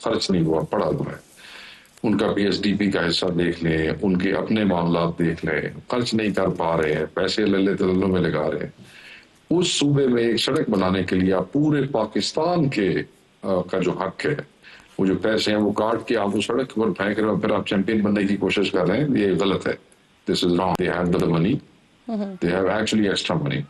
खर्च नहीं हुआ, पड़ा हुआ है। उनका PSDP का हिस्सा देख लें, उनके अपने मामला देख लें, खर्च नहीं कर पा रहे हैं, पैसे लल्ले तल्लों में लगा रहे हैं। उस सूबे में एक सड़क बनाने के लिए आप पूरे पाकिस्तान के का जो हक है, वो जो पैसे हैं वो काट के आप उस सड़क पर फेंक रहे हो, फिर आप चैंपियन बनने की कोशिश कर रहे हैं, ये गलत है। This is wrong. They have the money, they have actually extra money.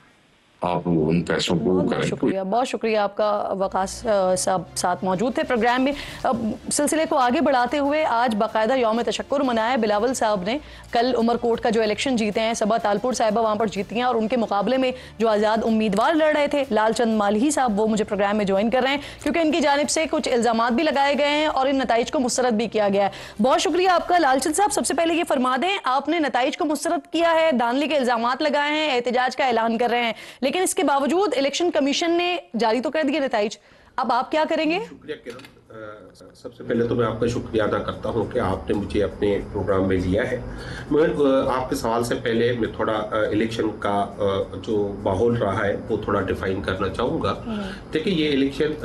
आप उन पैसों को करें। बहुत शुक्रिया आपका। वकास साहब साथ मौजूद थे प्रोग्राम में। सिलसिले को आगे बढ़ाते हुए आज बाकायदा यौम तशक्कुर मनाया बिलावल साहब ने। कल उमरकोट का जो इलेक्शन जीते हैं, सबा तालपुर साहिबा वहाँ पर जीती हैं, और उनके मुकाबले में जो आज़ाद उम्मीदवार लड़ रहे थे लालचंद मालही साहब, वो मुझे प्रोग्राम में ज्वाइन कर रहे हैं क्योंकि इनकी जानिब से कुछ इल्ज़ामात भी लगाए गए हैं और इन नताइज को मुस्तरद भी किया गया है। बहुत शुक्रिया आपका लालचंद साहब। सबसे पहले ये फरमा दें, आपने नताइज को मुस्तरद किया है, धांधली के इल्ज़ामात लगाए हैं, एहतजाज का ऐलान कर रहे हैं, लेकिन इसके बावजूद इलेक्शन कमीशन ने जारी तो कर दिए नताइज। अब आप क्या करेंगे? शुक्रिया किरण। सबसे पहले तो मैं आपका शुक्रिया अदा करता हूं कि आपने मुझे अपने प्रोग्राम में लिया है। मैं आपके सवाल से पहले मैं थोड़ा इलेक्शन का जो माहौल रहा है वो थोड़ा डिफाइन करना चाहूँगा। देखिए, ये इलेक्शन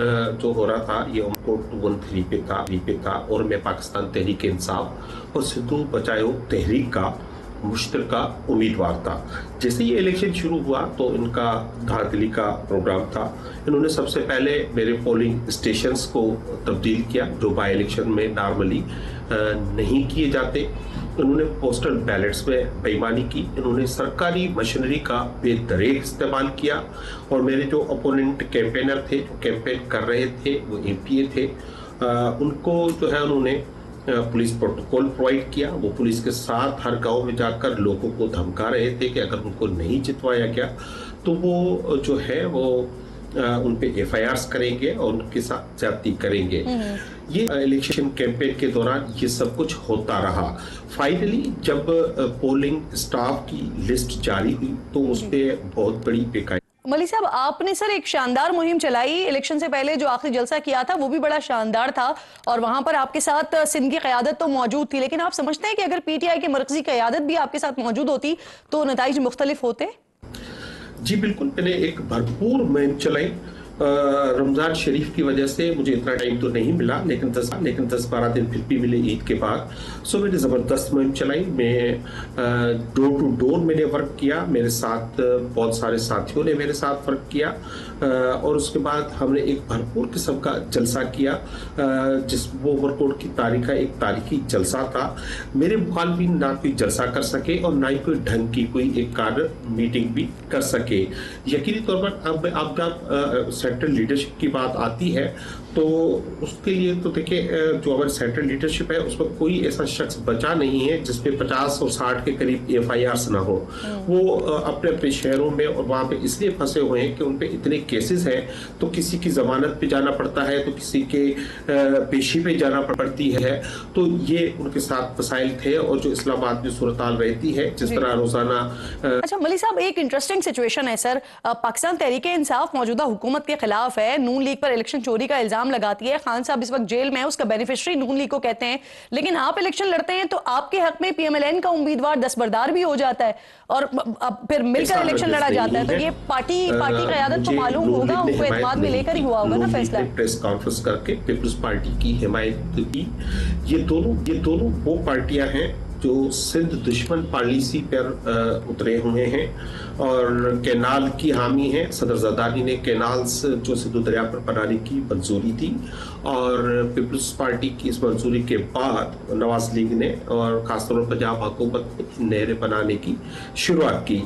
जो हो रहा था ये उमरकोट 1-3 पे था और मैं पाकिस्तान तहरीक इंसाफ और सिद्धू बचाओ तहरीक का मुश्तरका उम्मीदवार था। जैसे ये इलेक्शन शुरू हुआ तो इनका धांधली का प्रोग्राम था। इन्होंने सबसे पहले मेरे पोलिंग स्टेशंस को तब्दील किया जो बाई इलेक्शन में नॉर्मली नहीं किए जाते। इन्होंने पोस्टल बैलेट्स में बेईमानी की। इन्होंने सरकारी मशीनरी का बेदरेक इस्तेमाल किया और मेरे जो अपोनेंट कैंपेनर थे, जो कैंपेन कर रहे थे, वो MPA थे, उनको जो है उन्होंने पुलिस प्रोटोकॉल प्रोवाइड किया। वो पुलिस के साथ हर गांव में जाकर लोगों को धमका रहे थे कि अगर उनको नहीं जितवाया गया तो वो जो है वो उन पे FIRs करेंगे और उनके साथ ज्यादती करेंगे। ये इलेक्शन कैंपेन के दौरान ये सब कुछ होता रहा। फाइनली जब पोलिंग स्टाफ की लिस्ट जारी हुई तो उस पर बहुत बड़ी बेकायदगी। मलिक साहब, आपने सर एक शानदार मुहिम चलाई इलेक्शन से पहले, जो आखिरी जलसा किया था वो भी बड़ा शानदार था और वहां पर आपके साथ सिंध की क़यादत तो मौजूद थी, लेकिन आप समझते हैं कि अगर PTI की मरकजी क़यादत भी आपके साथ मौजूद होती तो नताइज मुख्तलिफ होते? जी बिल्कुल। मैंने एक भरपूर मुहिम चलाई। रमज़ान शरीफ की वजह से मुझे इतना टाइम तो नहीं मिला, लेकिन 10-12 दिन फिर भी मिले ईद के बाद। सो मैंने ज़बरदस्त मुहिम चलाई। मैं डोर टू डोर मैंने वर्क किया, मेरे साथ बहुत सारे साथियों ने मेरे साथ वर्क किया और उसके बाद हमने एक भरपूर किस्म का जलसा किया जिस वो उमरकोट की तारीख का एक तारीखी जलसा था। मेरे मुखालफिन ना कोई जलसा कर सके और ना ही कोई ढंग की कोई एक कार्य मीटिंग भी कर सके। यकीनी तौर पर अब सेंट्रल लीडरशिप की बात आती है तो उसके लिए तो देखिए जो हमारी सेंट्रल लीडरशिप है उसमें कोई ऐसा शख्स बचा नहीं है जिसपे 50 और 60 के करीब FIRs ना हो। वो अपने अपने शहरों में और वहाँ पे इसलिए फंसे हुए हैं कि उन पे इतने केसेस हैं, तो किसी की जमानत पे जाना पड़ता है तो किसी के पेशी पे जाना पड़ती है। तो ये उनके साथ मसाइल थे और जो इस्लामाबाद में सूरत हाल रहती है जिस तरह रोजाना। अच्छा मलिक साहब, एक इंटरेस्टिंग सिचुएशन है सर। पाकिस्तान तहरीक इंसाफ मौजूदा हुकूमत के खिलाफ है, नून लीग पर इलेक्शन चोरी का इल्जाम लगाती है। खान साहब इस वक्त जेल में है, उसका बेनिफिशियरी नून लीग को कहते हैं, लेकिन आप इलेक्शन लड़ते हैं तो आपके हक में PMLN का उम्मीदवार दस्तबरदार भी हो जाता है और अब फिर मिलकर इलेक्शन लड़ा जाता है। तो ये पार्टी क़यादत को मालूम होगा, उनको एतमाद में लेकर ही हुआ होगा ना फैसला। प्रेस कॉन्फ्रेंस करके पीपल्स पार्टी की हिमायत की। ये दोनों वो पार्टियां हैं जो सिंध दुश्मन पॉलिसी पर उतरे हुए हैं और कैनाल की हामी है। सदर ज़रदारी ने कैनाल्स जो सिंधु दरिया पर बनाने की मंजूरी दी और पीपल्स पार्टी की इस मंजूरी के बाद नवाज लीग ने और खासतौर पर पंजाब हुकूमत ने नहरें बनाने की शुरुआत की।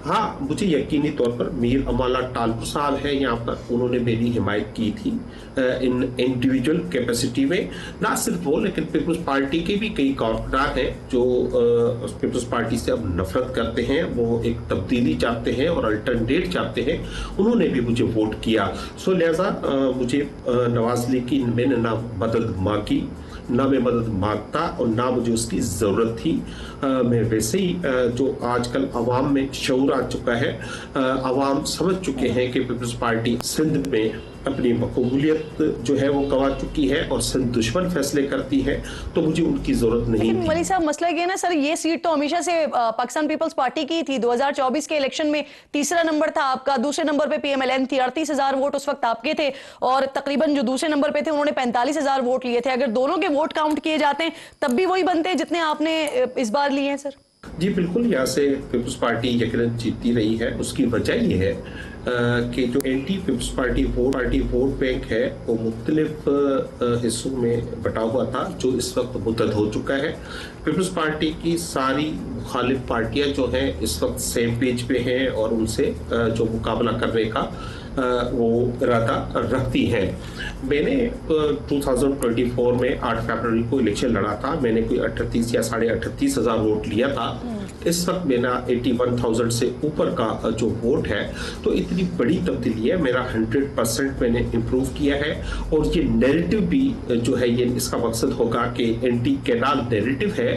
हाँ, मुझे यकीनी तौर पर मीर अमाला टालपुर साहब है यहाँ पर, उन्होंने मेरी हिमायत की थी इन इंडिविजुअल कैपेसिटी में। ना सिर्फ वो, लेकिन पीपल्स पार्टी के भी कई कारकुनान हैं जो पीपल्स पार्टी से अब नफरत करते हैं, वो एक तब्दीली चाहते हैं और अल्टरनेट चाहते हैं, उन्होंने भी मुझे वोट किया। सो लिहाजा मुझे नवाज लीग की मैंने ना मदद मांगी, ना मैं मदद मांगता और ना मुझे उसकी ज़रूरत थी। मैं वैसे ही जो आजकल अवाम में शऊर आ चुका है, अवाम समझ चुके हैं कि पीपल्स पार्टी सिंध में अपनी मकबूलियत जो है वो गंवा चुकी है और सिंध दुश्मन फैसले करती है, तो मुझे उनकी जरूरत नहीं थी। मलिक साहब, मसला ये ना सर, ये सीट तो हमेशा से पाकिस्तान पीपल्स पार्टी की थी। 2024 के इलेक्शन में तीसरा नंबर था आपका, दूसरे नंबर पे पीएमएलएन थी, 38,000 वोट उस वक्त आपके थे और तकरीबन जो दूसरे नंबर पे थे उन्होंने 45,000 वोट लिए थे। अगर दोनों के वोट काउंट किए जाते हैं तब भी वही बनते हैं जितने आपने इस बार लिए हैं सर? जी बिल्कुल, यहाँ से पीपल्स पार्टी यकीनन जीतती रही है। उसकी वजह ये है कि जो anti Peoples Party vote bank है वो मुख्तलिफ हिस्सों में बटा हुआ था, जो इस वक्त मुद्दत हो चुका है। पीपल्स पार्टी की सारी मुखालिफ पार्टियां जो हैं इस वक्त सेम पेज पे हैं और उनसे जो मुकाबला करने का वो इरादा रखती हैं। मैंने 2024 में 8 फरवरी को इलेक्शन लड़ा था। मैंने कोई 38 या 38,500 वोट लिया था। इस वक्त मेरा 81,000 से ऊपर का जो वोट है, तो इतनी बड़ी तब्दीली है। मेरा 100% मैंने इम्प्रूव किया है और ये नैरेटिव भी जो है, ये इसका मकसद होगा कि एंटी कैनाल नैरेटिव है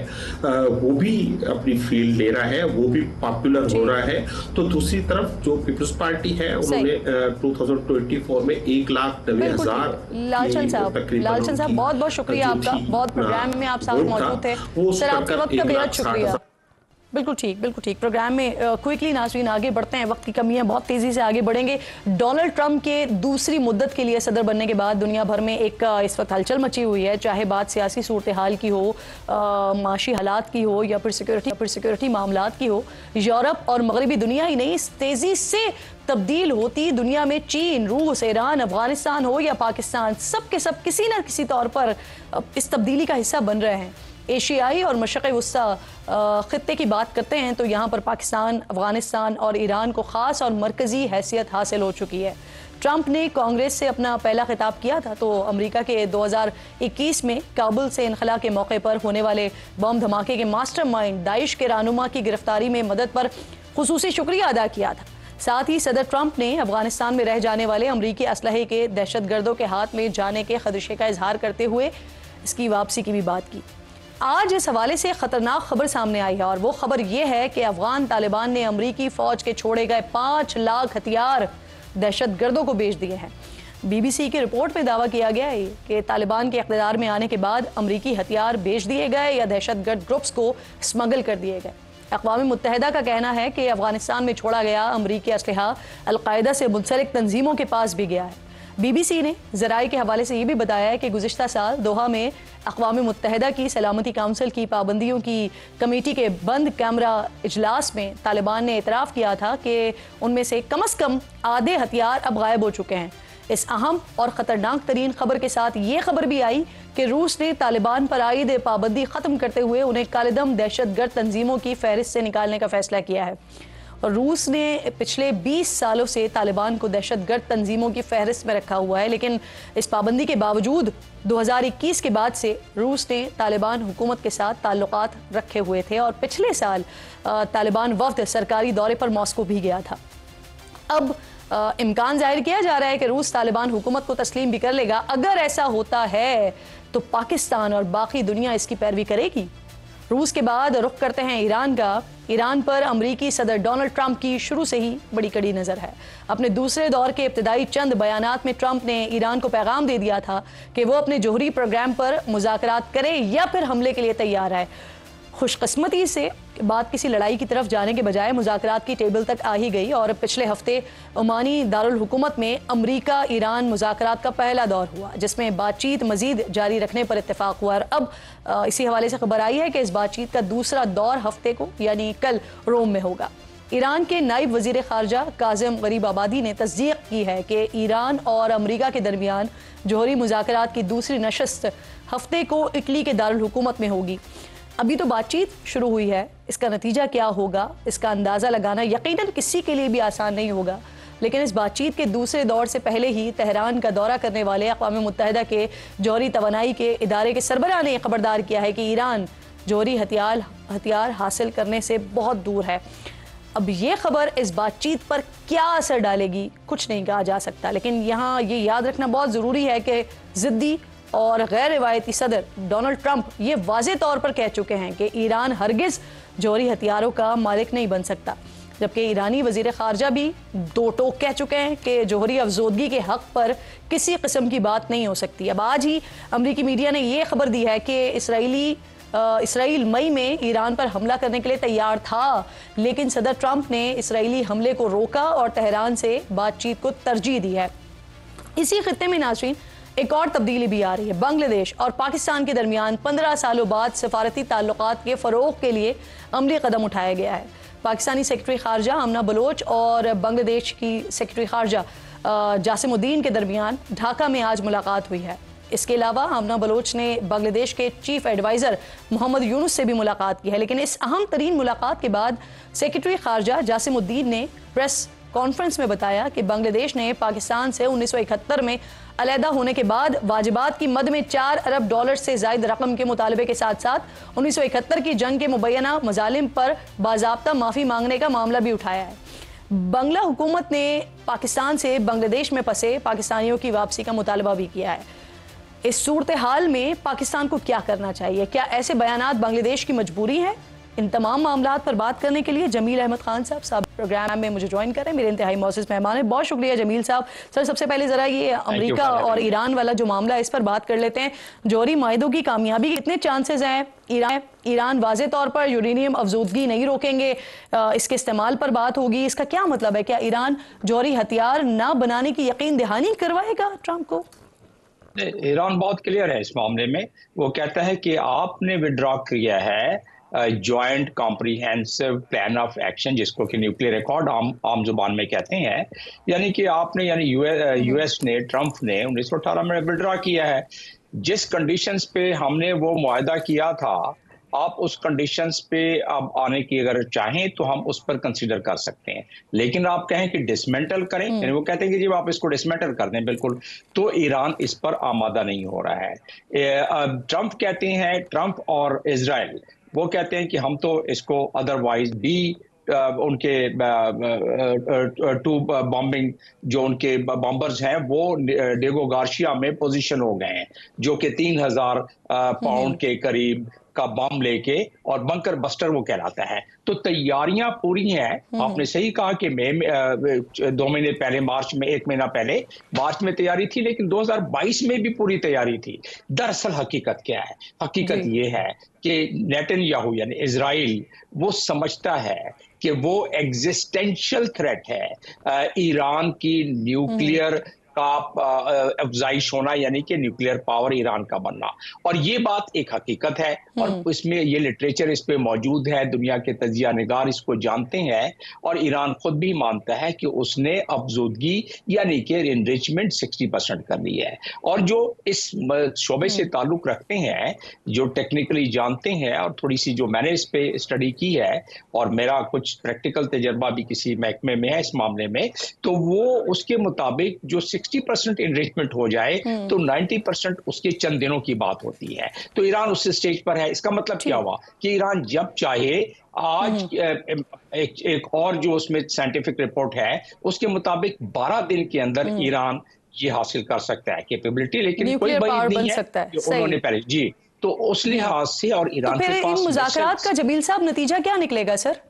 वो भी अपनी फील्ड ले रहा है, वो भी पॉपुलर हो रहा है। तो दूसरी तरफ जो पीपल्स पार्टी है उन्होंने 2024 में 1,90,000। लालचंद साहब बहुत बहुत शुक्रिया आपका, बहुत प्रोग्राम में आप साथ मौजूद थे सर, आपके वक्त का बेहद शुक्रिया। बिल्कुल ठीक। प्रोग्राम में क्विकली नाज़रीन आगे बढ़ते हैं, वक्त की कमी है, बहुत तेज़ी से आगे बढ़ेंगे। डोनाल्ड ट्रंप के दूसरी मुद्दत के लिए सदर बनने के बाद दुनिया भर में एक इस वक्त हलचल मची हुई है, चाहे बात सियासी सूरत हाल की हो, माशी हालात की हो या फिर सिक्योरिटी मामलात की हो। यूरोप और मगरबी दुनिया ही नहीं, इस तेज़ी से तब्दील होती दुनिया में चीन, रूस, ईरान, अफगानिस्तान हो या पाकिस्तान, सब के सब किसी न किसी तौर पर इस तब्दीली का हिस्सा बन रहे हैं। एशियाई और मशरक़ी वस्ता ख़ित्ते की बात करते हैं तो यहाँ पर पाकिस्तान, अफ़गानिस्तान और ईरान को ख़ास और मरकज़ी हैसियत हासिल हो चुकी है। ट्रंप ने कांग्रेस से अपना पहला खिताब किया था तो अमेरिका के 2021 में काबुल से इनखला के मौके पर होने वाले बम धमाके के मास्टरमाइंड दाइश के रहनुमा की गिरफ्तारी में मदद पर खुसूसी शुक्रिया अदा किया था। साथ ही सदर ट्रंप ने अफगानिस्तान में रह जाने वाले अमरीकी असलहे के दहशतगर्दों के हाथ में जाने के खदशे का इजहार करते हुए इसकी वापसी की भी बात की। आज इस हवाले से खतरनाक खबर सामने आई है और वो खबर ये है कि अफगान तालिबान ने अमरीकी फौज के छोड़े गए 5 लाख हथियार दहशतगर्दों को बेच दिए हैं। BBC की रिपोर्ट में दावा किया गया है कि तालिबान के इक़्तिदार में आने के बाद अमरीकी हथियार बेच दिए गए या दहशतगर्द ग्रुप्स को स्मगल कर दिए गए। अक़वाम मुत्तहिदा का कहना है कि अफगानिस्तान में छोड़ा गया अमरीकी असलहा अलकायदा से मुंसलिक तंजीमों के पास भी गया है। BBC ने ज़राए के हवाले से ये भी बताया है कि गुज़िश्ता साल दोहा में अक़वाम मुत्तहिदा की सलामती काउंसिल की पाबंदियों की कमेटी के बंद कैमरा इजलास में तालिबान ने एतराफ़ किया था कि उनमें से कम अज़ कम आधे हथियार अब गायब हो चुके हैं। इस अहम और ख़तरनाक तरीन खबर के साथ ये खबर भी आई कि रूस ने तालिबान पर आयद पाबंदी ख़त्म करते हुए उन्हें कालेदम दहशतगर्द तंजीमों की फहरिस्त से निकालने का फ़ैसला किया है। और रूस ने पिछले 20 सालों से तालिबान को दहशतगर्द तंजीमों की फहरिस्त में रखा हुआ है, लेकिन इस पाबंदी के बावजूद 2021 के बाद से रूस ने तालिबान हुकूमत के साथ ताल्लुकात रखे हुए थे और पिछले साल तालिबान वफ्द सरकारी दौरे पर मॉस्को भी गया था। अब इम्कान जाहिर किया जा रहा है कि रूस तालिबान हुकूमत को तस्लीम भी कर लेगा। अगर ऐसा होता है तो पाकिस्तान और बाकी दुनिया इसकी पैरवी करेगी। रूस के बाद रुख करते हैं ईरान का। ईरान पर अमरीकी सदर डोनाल्ड ट्रंप की शुरू से ही बड़ी कड़ी नज़र है। अपने दूसरे दौर के इब्तदाई चंद बयानात में ट्रंप ने ईरान को पैगाम दे दिया था कि वो अपने जोहरी प्रोग्राम पर मुज़ाकरात करे या फिर हमले के लिए तैयार है। खुशकिस्मती से बात किसी लड़ाई की तरफ जाने के बजाय मुज़ाकरात की टेबल तक आ ही गई और पिछले हफ्ते ओमानी दारुल हुकूमत में अमरीका ईरान मुज़ाकरात का पहला दौर हुआ, जिसमें बातचीत मज़ीद जारी रखने पर इत्तेफाक हुआ। और अब इसी हवाले से खबर आई है कि इस बातचीत का दूसरा दौर हफ्ते को यानी कल रोम में होगा। ईरान के नायब वजीर खारजा काजिम गरीबाबादी ने तस्दीक की है कि ईरान और अमरीका के दरमियान जौहरी मुज़ाकरात की दूसरी नशस्त हफ्ते को इटली के दारुल हुकूमत में होगी। अभी तो बातचीत शुरू हुई है, इसका नतीजा क्या होगा इसका अंदाज़ा लगाना यकीनन किसी के लिए भी आसान नहीं होगा। लेकिन इस बातचीत के दूसरे दौर से पहले ही तेहरान का दौरा करने वाले अक़वाम मुत्तहिदा के जौहरी तवानाई के इदारे के सरबराह ने खबरदार किया है कि ईरान जौहरी हथियार हासिल करने से बहुत दूर है। अब ये खबर इस बातचीत पर क्या असर डालेगी कुछ नहीं कहा जा सकता, लेकिन यहाँ ये याद रखना बहुत ज़रूरी है कि ज़िद्दी और गैर रिवायती सदर डोनाल्ड ट्रंप ये वाज़े तौर पर कह चुके हैं कि ईरान हरगिज़ जौहरी हथियारों का मालिक नहीं बन सकता, जबकि ईरानी वज़ीर ख़ारजा भी दो टोक कह चुके हैं कि जौहरी अफजोदगी के हक़ पर किसी किस्म की बात नहीं हो सकती। अब आज ही अमरीकी मीडिया ने यह खबर दी है कि इसराइल मई में ईरान पर हमला करने के लिए तैयार था, लेकिन सदर ट्रंप ने इसराइली हमले को रोका और तेहरान से बातचीत को तरजीह दी है। इसी खित्ते में नाज़रीन एक और तब्दीली भी आ रही है। बांग्लादेश और पाकिस्तान के दरमियान 15 सालों बाद सफारती ताल्लुकात के फ़रोग़ के लिए अमली कदम उठाया गया है। पाकिस्तानी सेक्रेटरी खारजा आमना बलोच और बांग्लादेश की सेक्रेटरी खारजा जासिमुद्दीन के दरमियान ढाका में आज मुलाकात हुई है। इसके अलावा आमना बलोच ने बांग्लादेश के चीफ एडवाइज़र मोहम्मद यूनुस से भी मुलाकात की है। लेकिन इस अहम तरीन मुलाकात के बाद सेक्रेटरी खारजा जासिमुद्दीन ने प्रेस कॉन्फ्रेंस में बताया कि बांग्लादेश ने पाकिस्तान से 1971 में अलहदा होने के बाद वाजिबात की मद में $4 अरब से ज़ायद रकम के मुतालबे के साथ साथ 1971 की जंग के मुबैना मजालिम पर बाज़ाब्ता माफ़ी मांगने का मामला भी उठाया है। बांग्ला हुकूमत ने पाकिस्तान से बांग्लादेश में फंसे पाकिस्तानियों की वापसी का मुतालबा भी किया है। इस सूरत हाल में पाकिस्तान को क्या करना चाहिए? क्या ऐसे बयानात बांग्लादेश की मजबूरी है? इन तमाम मामलात पर बात करने के लिए जमील अहमद खान साहब प्रोग्राम में मुझे ज्वाइन करें, मेरे इंतहाई मौजूद मेहमान है। बहुत शुक्रिया जमील साहब। सर सबसे पहले ज़रा ये अमेरिका और ईरान वाला जो मामला है इस पर बात कर लेते हैं। जौहरी माहिदों की कामयाबी के कितने चांसेस हैं? ईरान वाज़े तौर पर यूरेनियम अफजोदगी नहीं रोकेंगे, इसके इस्तेमाल पर बात होगी, इसका क्या मतलब है? क्या ईरान जौहरी हथियार ना बनाने की यकीन दहानी करवाएगा ट्रंप को? ईरान बहुत क्लियर है इस मामले में। वो कहता है कि आपने विड्रॉ किया है joint comprehensive plan of action, जिसको कि न्यूक्लियर रिकॉर्ड आम जुबान में कहते हैं, यानी कि आपने यूएस ने, ट्रंप ने 1918 में विड्रॉ किया है। जिस कंडीशंस पे हमने वो मुआहदा किया था, आप उस कंडीशंस पे अब आने की अगर चाहें तो हम उस पर कंसीडर कर सकते हैं, लेकिन आप कहें कि डिसमेंटल करें, यानी वो कहते हैं कि जब आप इसको डिसमेंटल कर दें बिल्कुल, तो ईरान इस पर आमादा नहीं हो रहा है। ट्रंप कहते हैं, ट्रंप और इजराइल वो कहते हैं कि हम तो इसको अदरवाइज भी उनके 2 बॉम्बिंग जो उनके बॉम्बर्स हैं वो डेगो गार्शिया में पोजीशन हो गए हैं, जो कि 3000 पाउंड के करीब का बम लेके, और बंकर बस्टर वो कहलाता है। तो तैयारियां पूरी हैं। आपने सही कहा कि 2 महीने पहले, मार्च में 1 महीना पहले मार्च में तैयारी थी, लेकिन 2022 में भी पूरी तैयारी थी। दरअसल हकीकत क्या है? हकीकत ये है कि नेतन्याहू यानी इजराइल वो समझता है कि वो एग्जिस्टेंशियल थ्रेट है ईरान की न्यूक्लियर का अफजाइश होना, यानी कि न्यूक्लियर पावर ईरान का बनना। और ये बात एक हकीकत है, और इसमें ये लिटरेचर इस पे मौजूद है, दुनिया के तजिया निगार इसको जानते हैं, और ईरान खुद भी मानता है कि उसने अफजूदगी यानी कि इनरिचमेंट 60% कर ली है। और जो इस शोबे से ताल्लुक रखते हैं, जो टेक्निकली जानते हैं, और थोड़ी सी जो मैंने इस पे स्टडी की है, और मेरा कुछ प्रैक्टिकल तजर्बा भी किसी महकमे में है इस मामले में, तो वो उसके मुताबिक जो 60% इनरिचमेंट हो जाए तो 90% उसके चंद दिनों की बात होती है। तो ईरान उस स्टेज पर है। इसका मतलब क्या हुआ कि ईरान जब चाहे आज एक और जो उसमें साइंटिफिक रिपोर्ट है उसके मुताबिक 12 दिन के अंदर ईरान ये हासिल कर सकता है कैपेबिलिटी, लेकिन कोई बयान नहीं है कि उन्होंने पहले जी। तो उस लिहाज से और ईरान के पास मुज़ाकरात का जमील साहब नतीजा क्या निकलेगा सर?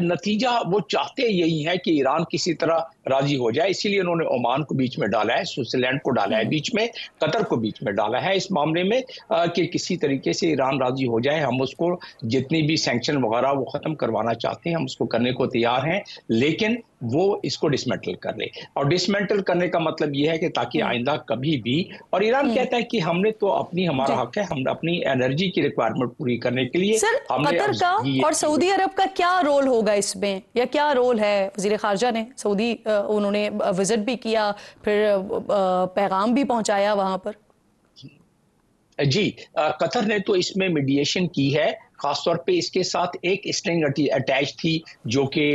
नतीजा वो चाहते यही है कि ईरान किसी तरह राजी हो जाए। इसीलिए उन्होंने ओमान को बीच में डाला है, स्विट्जरलैंड को डाला है बीच में, कतर को बीच में डाला है इस मामले में कि किसी तरीके से ईरान राजी हो जाए। हम उसको जितनी भी सैंक्शन वगैरह वो खत्म करवाना चाहते हैं, हम उसको करने को तैयार हैं, लेकिन वो इसको डिसमेंटल कर ले। और डिसमेंटल करने का मतलब ये है कि ताकि आइंदा कभी भी, और ईरान कहता है कि हमने तो हमारा हक है, हम अपनी एनर्जी की रिक्वायरमेंट पूरी करने के लिए सर कतर का और सऊदी अरब का क्या रोल होगा इसमें, या क्या रोल है? वजीर खारजा ने सऊदी उन्होंने विजिट भी किया, फिर पैगाम भी पहुंचाया वहां पर। जी, कतर ने तो इसमें मीडिएशन की है, खासतौर पे इसके साथ एक स्ट्रिंग अटैच थी जो कि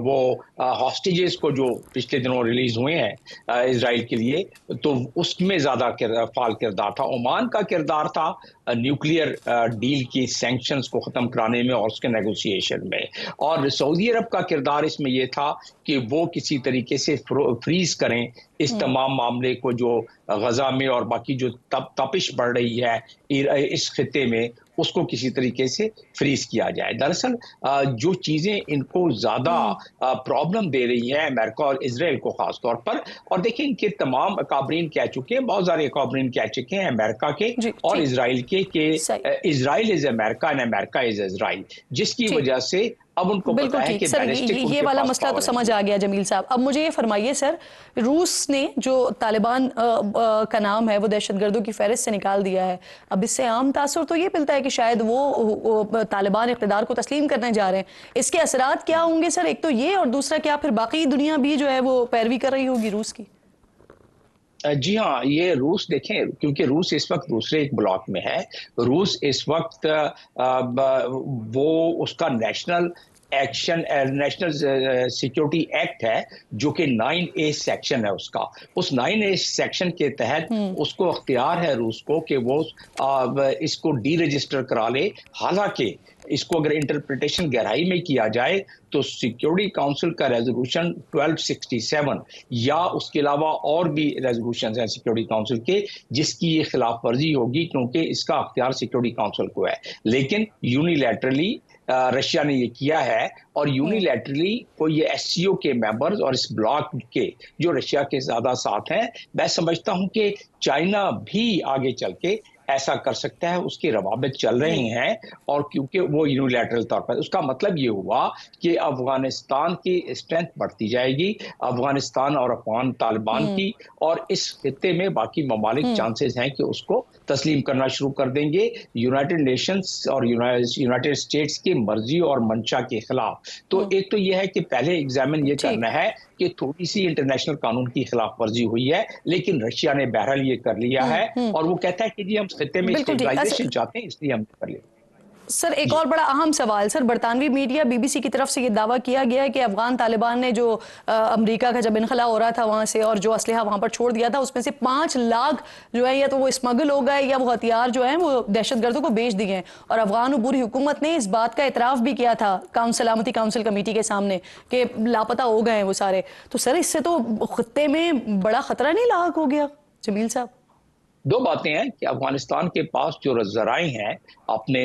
वो हॉस्टेजेस को जो पिछले दिनों रिलीज हुए हैं इजराइल के लिए, तो उसमें ज़्यादा फाल किरदार था। ओमान का किरदार था न्यूक्लियर डील की सैंक्शंस को ख़त्म कराने में और उसके नेगोशिएशन में, और सऊदी अरब का किरदार इसमें यह था कि वो किसी तरीके से फ्रीज करें इस तमाम मामले को जो गजा में और बाकी जो तपिश बढ़ रही है इस खिते में, उसको किसी तरीके से फ्रीज किया जाए। दरअसल जो चीजें इनको ज्यादा प्रॉब्लम दे रही हैं अमेरिका और इजराइल को खास तौर पर, और देखिए इनके तमाम अकाबरीन कह चुके हैं, बहुत सारे अकाबरीन कह चुके हैं अमेरिका के और इजराइल के Israel is America and America is Israel, जिसकी वजह से अब उनको पता है कि सर ये वाला मसला तो समझ आ गया जमील साहब। अब मुझे ये फरमाइए सर, रूस ने जो तालिबान का नाम है वो दहशतगर्दों की फहरिस्त से निकाल दिया है, अब इससे आम तासुर तो ये मिलता है कि शायद वो तालिबान इक़्तिदार को तस्लीम करने जा रहे हैं। इसके असरात क्या होंगे सर? एक तो ये, और दूसरा क्या फिर बाकी दुनिया भी जो है वो पैरवी कर रही होगी रूस की? जी हाँ, ये रूस देखें, क्योंकि रूस इस वक्त दूसरे एक ब्लॉक में है। रूस इस वक्त वो उसका नेशनल सिक्योरिटी एक्ट है जो कि 9A सेक्शन है उसका, उस 9A सेक्शन के तहत उसको अख्तियार है रूस को कि वो इसको डी रजिस्टर करा ले। हालांकि इसको अगर इंटरप्रिटेशन गहराई में किया जाए तो सिक्योरिटी काउंसिल का रेजोल्यूशन 1267 या उसके अलावा और भी रेजोल्यूशन हैं सिक्योरिटी काउंसिल के जिसकी ये खिलाफ वर्जी होगी, क्योंकि इसका अख्तियार सिक्योरिटी काउंसिल को है। लेकिन यूनिलैटरली रशिया ने ये किया है, और यूनिलैटरली को ये SCO के मेंबर्स और इस ब्लॉक के जो रशिया के ज्यादा साथ हैं, मैं समझता हूं कि चाइना भी आगे चल के ऐसा कर सकता है, उसके रवाबित चल रहे हैं, और क्योंकि वो यूनिलैटरल तौर पर, उसका मतलब ये हुआ कि अफगानिस्तान की स्ट्रेंथ बढ़ती जाएगी, अफगानिस्तान और अफगान तालिबान की, और इस खित्ते में बाकी ममालिक चांसेस हैं कि उसको तस्लीम करना शुरू कर देंगे यूनाइटेड नेशंस और यूनाइटेड स्टेट्स की मर्जी और मंशा के खिलाफ। तो एक तो यह है कि पहले एग्जामिन ये करना है कि थोड़ी सी इंटरनेशनल कानून की खिलाफ वर्जी हुई है, लेकिन रशिया ने बहरहाल ये कर लिया है, और वो कहता है कि जी हम खित्ते में स्टेबलाइजेशन चाहते हैं, इसलिए हम कर लें। सर एक और बड़ा अहम सवाल, सर बरतानवी मीडिया BBC की तरफ से ये दावा किया गया है कि अफगान तालिबान ने जो अमेरिका का जब इनखला हो रहा था वहाँ से और जो असलहा वहाँ पर छोड़ दिया था, उसमें से 5 लाख जो है या तो वो स्मगल हो गए या वो हथियार जो है वो दहशतगर्दों को बेच दिए हैं। और अफगान अबूरी हुकूमत ने इस बात का इतराफ़ भी किया था सलामती काउंसिल कमेटी के सामने कि लापता हो गए हैं वो सारे। तो सर इससे तो खित्ते में बड़ा खतरा नहीं लाक हो गया जमील साहब? दो बातें हैं कि अफगानिस्तान के पास जो ज़राए हैं अपने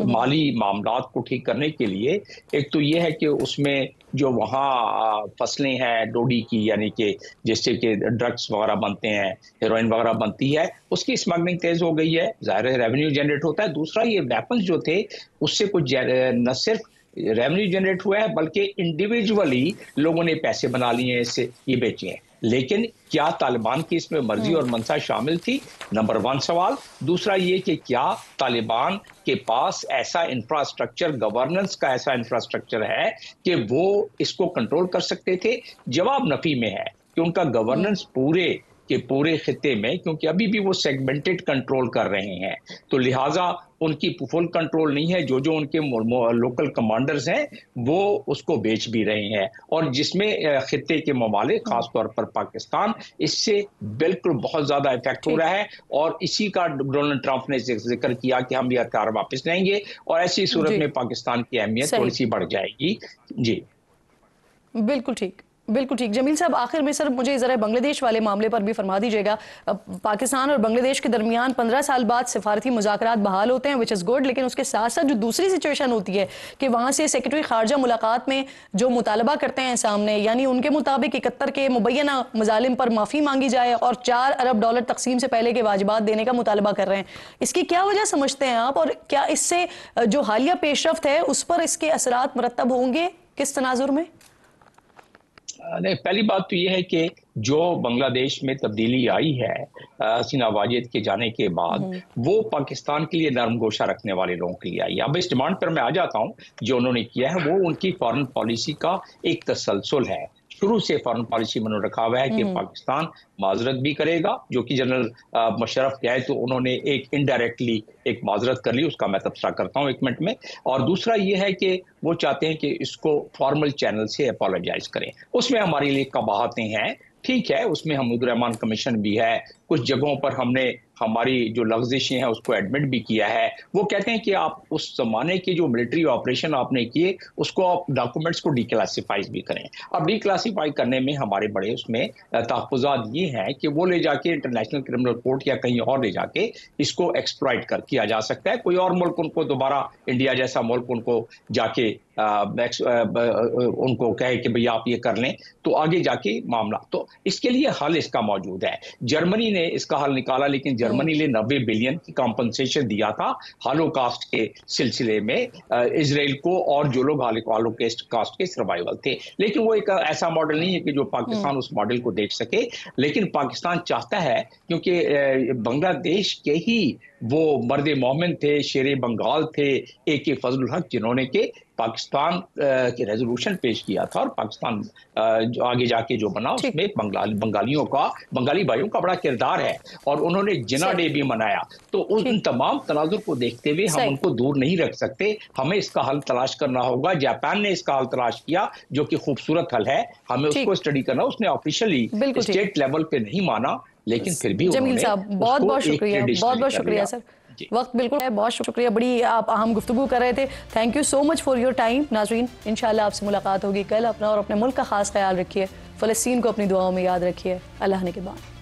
माली मामलात को ठीक करने के लिए, एक तो ये है कि उसमें जो वहाँ फसलें हैं डोडी की, यानी कि जिससे कि ड्रग्स वगैरह बनते हैं, हेरोइन वगैरह बनती है, उसकी स्मगलिंग तेज़ हो गई है, ज़ाहिर है रेवेन्यू जनरेट होता है। दूसरा ये वेपन्स जो थे उससे कुछ न सिर्फ रेवेन्यू जनरेट हुआ है बल्कि इंडिविजुअली लोगों ने पैसे बना लिए हैं, इससे ये बेचे हैं। लेकिन क्या तालिबान की इसमें मर्जी और मंशा शामिल थी? नंबर 1 सवाल। दूसरा ये कि क्या तालिबान के पास ऐसा इंफ्रास्ट्रक्चर, गवर्नेंस का ऐसा इंफ्रास्ट्रक्चर है कि वो इसको कंट्रोल कर सकते थे? जवाब नफी में है कि उनका गवर्नेंस पूरे खित्ते में, क्योंकि अभी भी वो सेगमेंटेड कंट्रोल कर रहे हैं, तो लिहाजा उनकी फुल कंट्रोल नहीं है। जो उनके लोकल कमांडर्स हैं वो उसको बेच भी रहे हैं, और जिसमें खित्ते के ममालिक खासतौर पर पाकिस्तान इससे बिल्कुल बहुत ज्यादा इफेक्ट हो रहा है। और इसी का डोनाल्ड ट्रंप ने जिक्र किया कि हम ये हथियार वापस लेंगे, और ऐसी सूरत में पाकिस्तान की अहमियत थोड़ी सी बढ़ जाएगी। जी बिल्कुल ठीक। बिल्कुल ठीक। जमील साहब, आखिर में सर मुझे ज़रा बांग्लादेश वाले मामले पर भी फरमा दीजिएगा। पाकिस्तान और बांग्लादेश के दरमियान 15 साल बाद सिफारती मुज़ाकरात बहाल होते हैं, विच इज़ गुड, लेकिन उसके साथ साथ जो दूसरी सिचुएशन होती है कि वहाँ से सेक्रेटरी खारजा मुलाकात में जो मुतालबा करते हैं सामने, यानी उनके मुताबिक 71 के मुबैना मजालिम पर माफ़ी मांगी जाए और $4 अरब तकसीम से पहले के वाजिबात देने का मुतालबा कर रहे हैं। इसकी क्या वजह समझते हैं आप, और क्या इससे जो हालिया पेशरफ्त है उस पर इसके असरात मुरतब होंगे किस तनाजुर में? नहीं, पहली बात तो ये है कि जो बांग्लादेश में तब्दीली आई है हसीना वाजिद के जाने के बाद, वो पाकिस्तान के लिए नरम गोशा रखने वाले लोगों के लिए आई। अब इस डिमांड पर मैं आ जाता हूँ। जो उन्होंने किया है वो उनकी फॉरेन पॉलिसी का एक तसलसल है। शुरू से फॉरेन पॉलिसी में उन्होंने रखा हुआ है कि पाकिस्तान माजरत भी करेगा, जो कि जनरल मुशर्रफ गए तो उन्होंने एक इनडायरेक्टली एक माजरत कर ली, उसका मैं तबसरा करता हूँ 1 मिनट में। और दूसरा ये है कि वो चाहते हैं कि इसको फॉर्मल चैनल से अपोलोजाइज करें। उसमें हमारे लिए कबाहतें हैं, ठीक है, उसमें हमीदुर रहमान कमीशन भी है, कुछ जगहों पर हमने हमारी जो लफ्जिशें हैं उसको एडमिट भी किया है। वो कहते हैं कि आप उस जमाने के जो मिलिट्री ऑपरेशन आपने किए उसको आप डॉक्यूमेंट्स को डिक्लासिफाइज भी करें। अब डिक्लासिफाई करने में हमारे बड़े उसमें तहफ़्फ़ुज़ात ये हैं कि वो ले जाके इंटरनेशनल क्रिमिनल कोर्ट या कहीं और ले जाके इसको एक्सप्लॉइट किया जा सकता है। कोई और मुल्क उनको दोबारा, इंडिया जैसा मुल्क उनको जाके उनको कहे कि भैया आप ये कर लें, तो आगे जाके मामला, तो इसके लिए हल इसका मौजूद है। जर्मनी ने इसका हल निकाला, लेकिन जर्मनी ने 90 बिलियन की कॉम्पनसेशन दिया था हॉलोकास्ट के सिलसिले में इजराइल को, और जो लोग हॉलोकास्ट के सर्वाइवल थे। लेकिन वो एक ऐसा मॉडल नहीं है कि जो पाकिस्तान उस मॉडल को देख सके। लेकिन पाकिस्तान चाहता है, क्योंकि बांग्लादेश के ही वो मर्द मोमिन थे, शेर बंगाल थे, AK फजलुल हक, जिन्होंने के पाकिस्तान के रेजोल्यूशन पेश किया था, और पाकिस्तान जो आगे जाके जो बना उसमें बंगाली भाइयों का बड़ा किरदार है, और उन्होंने जिना डे भी मनाया। तो उन तमाम तनाजुर को देखते हुए हम उनको दूर नहीं रख सकते, हमें इसका हल तलाश करना होगा। जापान ने इसका हल तलाश किया, जो कि खूबसूरत हल है, हमें उसको स्टडी करना। उसने ऑफिशियली स्टेट लेवल पे नहीं माना, लेकिन फिर भी जमील साहब बहुत बहुत शुक्रिया, बहुत बहुत शुक्रिया सर, वक्त बिल्कुल है, बहुत शुक्रिया, बड़ी आप अहम गुफ्तगू कर रहे थे। Thank you so much for your time. नाज़रीन, इंशाल्लाह आपसे मुलाकात होगी कल। अपना और अपने मुल्क का खास ख्याल रखिए, फ़लस्तीन को अपनी दुआओं में याद रखिए। अल्लाह ने के बाद।